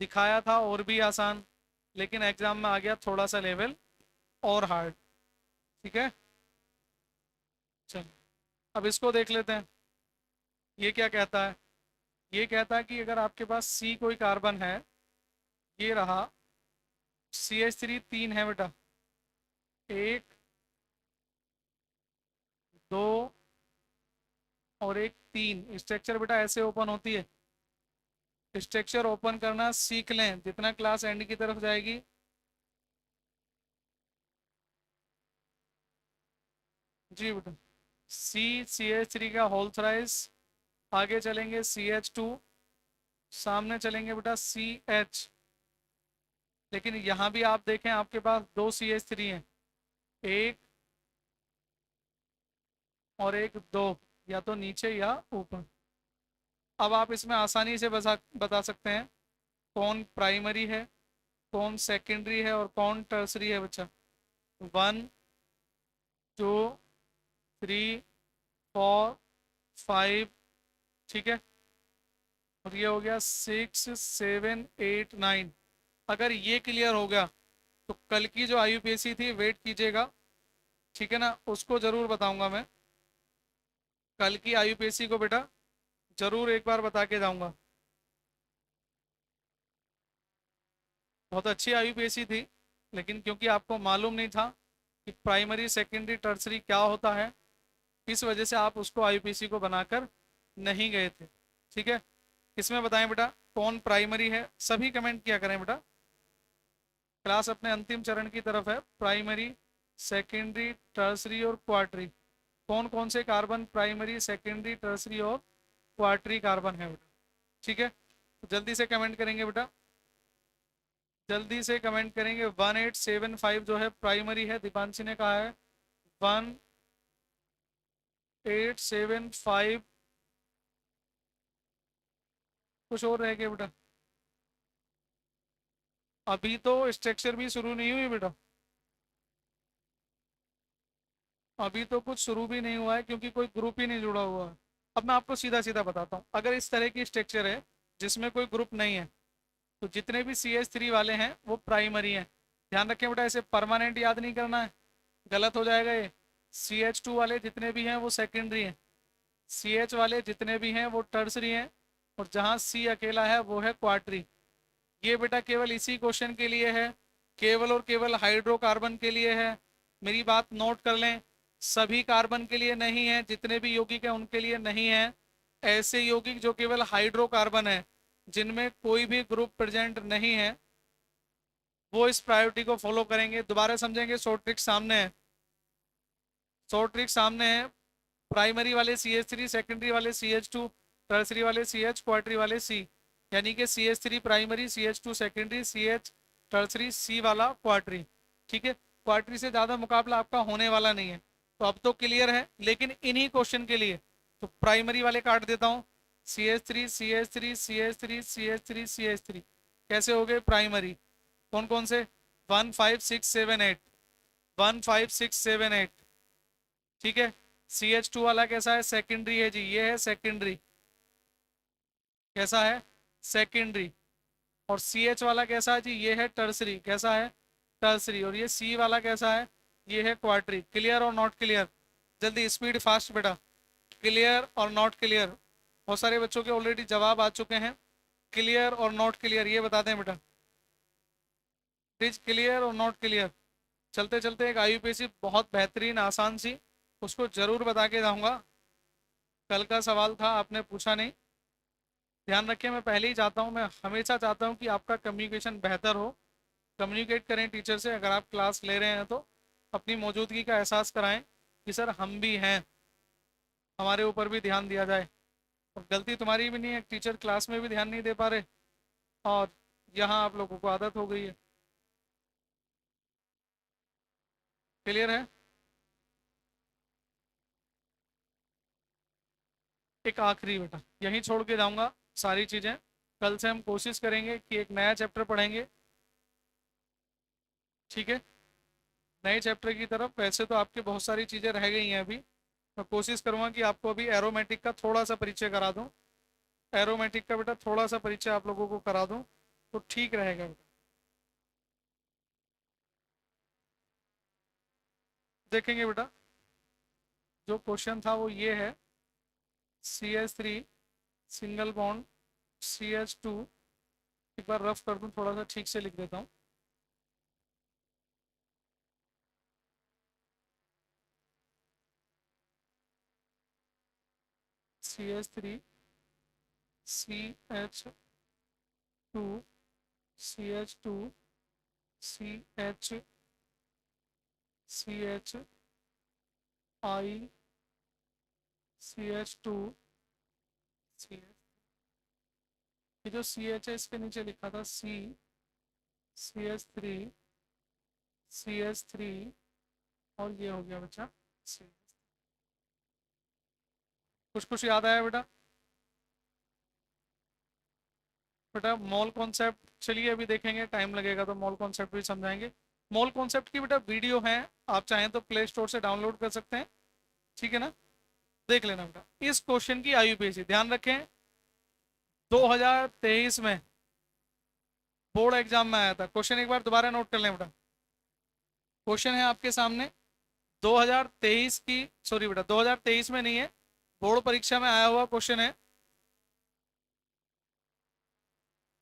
दिखाया था और भी आसान, लेकिन एग्जाम में आ गया थोड़ा सा लेवल और हार्ड। ठीक है, चलो अब इसको देख लेते हैं। ये क्या कहता है, ये कहता है कि अगर आपके पास सी कोई कार्बन है, ये रहा CH3 3 है बेटा, 1 2 और 1 3, स्ट्रक्चर बेटा ऐसे ओपन होती है। स्ट्रक्चर ओपन करना सीख लें, जितना क्लास एंड की तरफ जाएगी। जी बेटा, CH3 का होल थ्राइस, आगे चलेंगे CH2, सामने चलेंगे बेटा CH। लेकिन यहाँ भी आप देखें, आपके पास 2 CH3 हैं, 1 और 1 2, या तो नीचे या ऊपर। अब आप इसमें आसानी से बता सकते हैं कौन प्राइमरी है, कौन सेकेंडरी है, और कौन टर्सरी है बच्चा। 1 2 3 4 5, ठीक है, और ये हो गया 6 7 8 9। अगर ये क्लियर हो गया तो कल की जो IUPAC थी वेट कीजिएगा, ठीक है ना, उसको जरूर बताऊंगा मैं। कल की IUPAC को बेटा जरूर एक बार बता के जाऊंगा। बहुत अच्छी IUPAC थी, लेकिन क्योंकि आपको मालूम नहीं था कि प्राइमरी सेकेंडरी टर्सरी क्या होता है, इस वजह से आप उसको IUPAC को बनाकर नहीं गए थे। ठीक है, इसमें बताएं बेटा कौन प्राइमरी है, सभी कमेंट किया करें बेटा। क्लास अपने अंतिम चरण की तरफ है। प्राइमरी, सेकेंडरी, टर्सरी और क्वार्टरी, कौन कौन से कार्बन प्राइमरी, सेकेंडरी, टर्सरी और क्वार्टरी कार्बन है बेटा। ठीक है, तो जल्दी से कमेंट करेंगे बेटा, जल्दी से कमेंट करेंगे। 1875 जो है प्राइमरी है, दीपांशी ने कहा है 1875। कुछ और रह गया बेटा, अभी तो स्ट्रक्चर भी शुरू नहीं हुई बेटा, अभी तो कुछ शुरू भी नहीं हुआ है, क्योंकि कोई ग्रुप ही नहीं जुड़ा हुआ है। अब मैं आपको सीधा सीधा बताता हूँ, अगर इस तरह की स्ट्रक्चर है जिसमें कोई ग्रुप नहीं है, तो जितने भी CH3 वाले हैं वो प्राइमरी हैं। ध्यान रखें बेटा, इसे परमानेंट याद नहीं करना है, गलत हो जाएगा ये। CH2 वाले जितने भी हैं वो सेकेंडरी हैं, CH वाले जितने भी हैं वो टर्सरी हैं, और जहाँ C अकेला है वो है क्वार्टरी। ये बेटा केवल इसी क्वेश्चन के लिए है, केवल और केवल हाइड्रोकार्बन के लिए है। मेरी बात नोट कर लें, सभी कार्बन के लिए नहीं है, जितने भी यौगिक हैं उनके लिए नहीं है। ऐसे यौगिक जो केवल हाइड्रोकार्बन है, जिनमें कोई भी ग्रुप प्रेजेंट नहीं है, वो इस प्रायोरिटी को फॉलो करेंगे। दोबारा समझेंगे, शॉर्ट ट्रिक सामने है, शॉर्ट ट्रिक सामने है। प्राइमरी वाले CH3, सेकेंडरी वाले CH2, टर्सरी वाले CH, क्वार्टरी वाले C, यानी कि CH3 primary, CH2 secondary, CH tertiary, C वाला क्वार्टरी। ठीक है, क्वार्टरी से ज़्यादा मुकाबला आपका होने वाला नहीं है। तो अब तो क्लियर है, लेकिन इन्हीं क्वेश्चन के लिए तो प्राइमरी वाले काट देता हूँ। CH3 CH3 CH3 CH3 CH3 कैसे हो गए प्राइमरी? कौन कौन से? 1 5 6 7 8, 1 5 6 7 8, ठीक है। CH2 वाला कैसा है? सेकेंडरी है जी, ये है सेकेंडरी। कैसा है? सेकेंडरी। और CH वाला कैसा है जी? ये है टर्सरी। कैसा है? टर्सरी। और ये C वाला कैसा है? ये है क्वार्टरी। क्लियर और नॉट क्लियर? जल्दी स्पीड फास्ट बेटा। क्लियर और नॉट क्लियर? बहुत सारे बच्चों के ऑलरेडी जवाब आ चुके हैं। क्लियर और नॉट क्लियर ये बता दें बेटा। प्लीज क्लियर और नॉट क्लियर। चलते चलते एक IUPAC बहुत बेहतरीन आसान सी, उसको जरूर बता के जाऊंगा। कल का सवाल था, आपने पूछा नहीं। ध्यान रखें, मैं पहले ही चाहता हूँ, मैं हमेशा चाहता हूँ कि आपका कम्युनिकेशन बेहतर हो। कम्युनिकेट करें टीचर से। अगर आप क्लास ले रहे हैं तो अपनी मौजूदगी का एहसास कराएं कि सर हम भी हैं, हमारे ऊपर भी ध्यान दिया जाए। और गलती तुम्हारी भी नहीं है, टीचर क्लास में भी ध्यान नहीं दे पा रहे और यहाँ आप लोगों को आदत हो गई है। क्लियर है? एक आखिरी बेटा, यहीं छोड़ के जाऊंगा सारी चीज़ें। कल से हम कोशिश करेंगे कि एक नया चैप्टर पढ़ेंगे, ठीक है। नए चैप्टर की तरफ। वैसे तो आपके बहुत सारी चीज़ें रह गई हैं अभी। मैं कोशिश करूंगा कि आपको अभी एरोमेटिक का थोड़ा सा परिचय करा दूं। एरोमेटिक का बेटा थोड़ा सा परिचय आप लोगों को करा दूं तो ठीक रहेगा बेटा। देखेंगे बेटा, जो क्वेश्चन था वो ये है, CH3 सिंगल बॉन्ड CH2। एक बार रफ कर दूं, थोड़ा सा ठीक से लिख देता हूँ। CH3 CH2 CH2 CH CH I CH2 CH। ये जो CH है इसके नीचे लिखा था CH3 CH3 और ये हो गया बच्चा C। कुछ कुछ याद आया बेटा? बेटा मॉल कॉन्सेप्ट चलिए अभी देखेंगे, टाइम लगेगा तो मॉल कॉन्सेप्ट भी समझाएंगे। मॉल कॉन्सेप्ट की बेटा वीडियो है, आप चाहें तो प्ले स्टोर से डाउनलोड कर सकते हैं, ठीक है ना। देख लेना बेटा। इस क्वेश्चन की IUPAC ध्यान रखें, 2023 में बोर्ड एग्जाम में आया था क्वेश्चन। एक बार दोबारा नोट कर लें बेटा। क्वेश्चन है आपके सामने 2023 की, सॉरी बेटा 2023 में नहीं है, बोर्ड परीक्षा में आया हुआ क्वेश्चन है।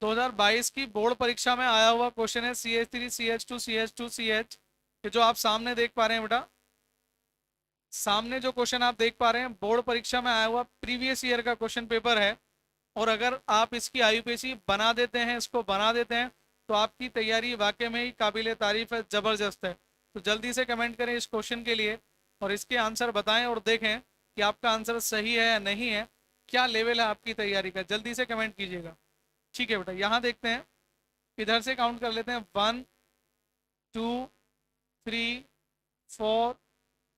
2022 की बोर्ड परीक्षा में आया हुआ क्वेश्चन है। CH3 CH2 CH2 CH, ये जो आप सामने देख पा रहे हैं बेटा, सामने जो क्वेश्चन आप देख पा रहे हैं बोर्ड परीक्षा में आया हुआ प्रीवियस ईयर का क्वेश्चन पेपर है। और अगर आप इसकी IUPAC बना देते हैं, इसको बना देते हैं, तो आपकी तैयारी वाकई में ही काबिल तारीफ है, ज़बरदस्त है। तो जल्दी से कमेंट करें इस क्वेश्चन के लिए और इसके आंसर बताएं और देखें कि आपका आंसर सही है या नहीं है, क्या लेवल है आपकी तैयारी का। जल्दी से कमेंट कीजिएगा, ठीक है बेटा। यहाँ देखते हैं, इधर से काउंट कर लेते हैं। 1 2 3 4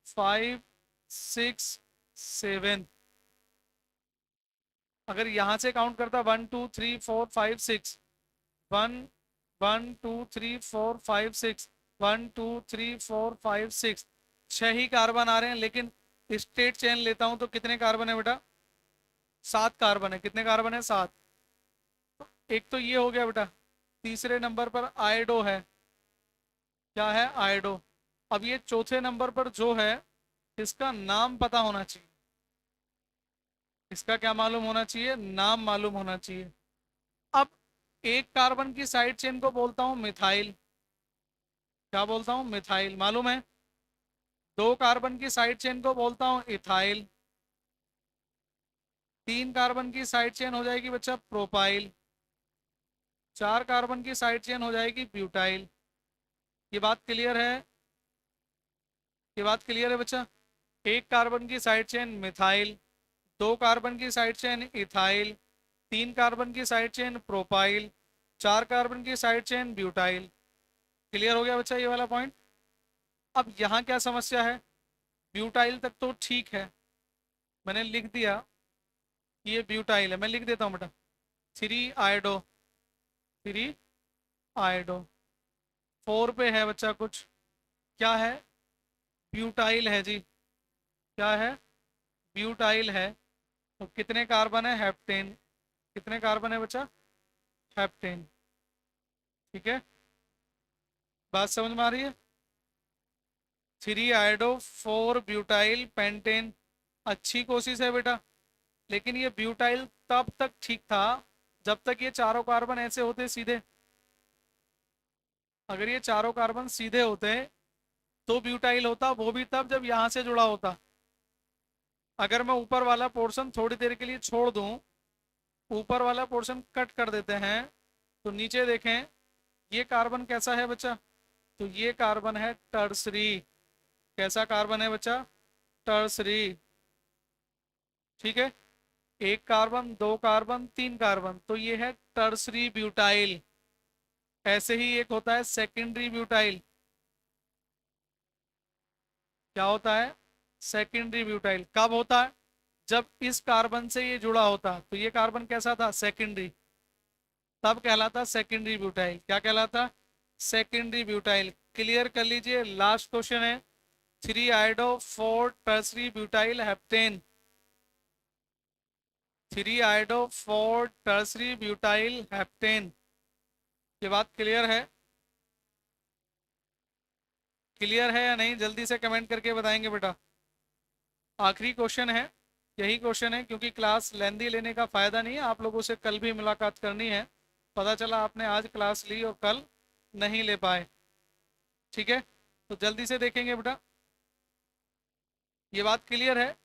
5 6 7। अगर यहाँ से काउंट करता 1 2 3 4 5 6, 1 1 2 3 4 5 6, 1 2 3 4 5 6, 6 ही कार्बन आ रहे हैं। लेकिन स्ट्रेट चेन लेता हूं तो कितने कार्बन है बेटा? 7 कार्बन है। कितने कार्बन है? 7। एक तो ये हो गया बेटा। तीसरे नंबर पर आयोडो है। क्या है? आयोडो। अब ये चौथे नंबर पर जो है, इसका नाम पता होना चाहिए। इसका क्या मालूम होना चाहिए? नाम मालूम होना चाहिए। अब एक कार्बन की साइड चेन को बोलता हूं मिथाइल। क्या बोलता हूं? मिथाइल, मालूम है। दो कार्बन की साइड चेन को बोलता हूं इथाइल। तीन कार्बन की साइड चेन हो जाएगी बच्चा प्रोपाइल। चार कार्बन की साइड चेन हो जाएगी ब्यूटाइल। ये बात क्लियर है? ये बात क्लियर है बच्चा? एक कार्बन की साइड चेन मिथाइल, दो कार्बन की साइड चेन इथाइल, तीन कार्बन की साइड चेन प्रोपाइल, चार कार्बन की साइड चेन ब्यूटाइल। क्लियर हो गया बच्चा ये वाला पॉइंट? अब यहाँ क्या समस्या है, ब्यूटाइल तक तो ठीक है, मैंने लिख दिया कि ये ब्यूटाइल है, मैं लिख देता हूँ बेटा 3 आयोडो, 3 आयोडो। 4 पे है बच्चा कुछ, क्या है, ब्यूटाइल है जी, क्या है, ब्यूटाइल है। तो कितने कार्बन है, हेप्टेन, कितने कार्बन है बच्चा, हेप्टेन। ठीक है, बात समझ में आ रही है। 3 आयोडो 4 ब्यूटाइल पेंटेन, अच्छी कोशिश है बेटा, लेकिन ये ब्यूटाइल तब तक ठीक था जब तक ये चारों कार्बन ऐसे होते सीधे। अगर ये चारों कार्बन सीधे होते तो ब्यूटाइल होता, वो भी तब जब यहाँ से जुड़ा होता। अगर मैं ऊपर वाला पोर्शन थोड़ी देर के लिए छोड़ दूं, ऊपर वाला पोर्शन कट कर देते हैं, तो नीचे देखें ये कार्बन कैसा है बच्चा, तो ये कार्बन है टर्सरी। कैसा कार्बन है बच्चा, टर्सरी। ठीक है, एक कार्बन, दो कार्बन, तीन कार्बन, तो ये है टर्सरी ब्यूटाइल। ऐसे ही एक होता है सेकेंडरी ब्यूटाइल। क्या होता है, सेकेंडरी ब्यूटाइल कब होता है, जब इस कार्बन से ये जुड़ा होता, तो ये कार्बन कैसा था, सेकेंडरी, तब कहलाता सेकेंडरी ब्यूटाइल। क्या कहलाता, सेकेंडरी ब्यूटाइल। क्लियर कर लीजिए, लास्ट क्वेश्चन है 3 iodo 4 tertiary butyl heptane, 3 iodo 4 tertiary butyl heptane. ये बात क्लियर है, क्लियर है या नहीं, जल्दी से कमेंट करके बताएंगे बेटा। आखिरी क्वेश्चन है, यही क्वेश्चन है, क्योंकि क्लास लेंदी लेने का फ़ायदा नहीं है, आप लोगों से कल भी मुलाकात करनी है। पता चला आपने आज क्लास ली और कल नहीं ले पाए। ठीक है, तो जल्दी से देखेंगे बेटा। ये बात क्लियर है,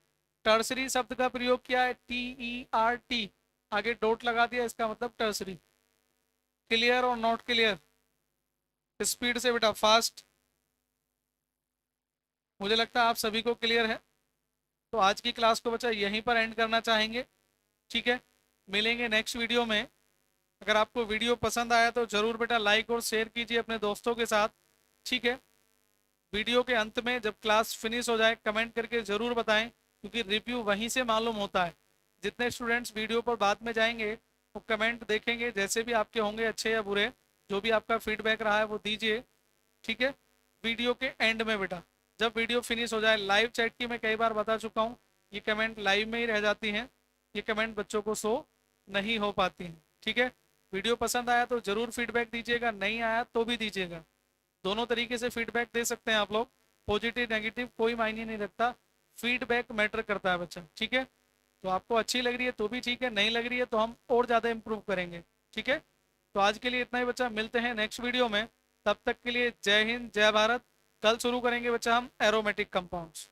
टर्सरी शब्द का प्रयोग किया है, TERT, आगे डॉट लगा दिया, इसका मतलब टर्सरी। क्लियर और नॉट क्लियर, स्पीड से बेटा, फास्ट। मुझे लगता है आप सभी को क्लियर है। तो आज की क्लास को बच्चा यहीं पर एंड करना चाहेंगे। ठीक है, मिलेंगे नेक्स्ट वीडियो में। अगर आपको वीडियो पसंद आया तो ज़रूर बेटा लाइक और शेयर कीजिए अपने दोस्तों के साथ। ठीक है, वीडियो के अंत में जब क्लास फिनिश हो जाए कमेंट करके ज़रूर बताएं, क्योंकि रिव्यू वहीं से मालूम होता है। जितने स्टूडेंट्स वीडियो पर बाद में जाएंगे वो कमेंट देखेंगे, जैसे भी आपके होंगे अच्छे या बुरे, जो भी आपका फीडबैक रहा है वो दीजिए। ठीक है, वीडियो के एंड में बेटा, जब वीडियो फिनिश हो जाए, लाइव चैट की मैं कई बार बता चुका हूँ, ये कमेंट लाइव में ही रह जाती हैं, ये कमेंट बच्चों को शो नहीं हो पाती हैं। ठीक है, वीडियो पसंद आया तो ज़रूर फीडबैक दीजिएगा, नहीं आया तो भी दीजिएगा। दोनों तरीके से फीडबैक दे सकते हैं आप लोग, पॉजिटिव नेगेटिव कोई मायने नहीं रखता, फीडबैक मैटर करता है बच्चा। ठीक है, तो आपको अच्छी लग रही है तो भी ठीक है, नहीं लग रही है तो हम और ज़्यादा इम्प्रूव करेंगे। ठीक है, तो आज के लिए इतना ही बच्चा, मिलते हैं नेक्स्ट वीडियो में। तब तक के लिए जय हिंद, जय भारत। कल शुरू करेंगे बच्चा हम एरोमेटिक कंपाउंड्स।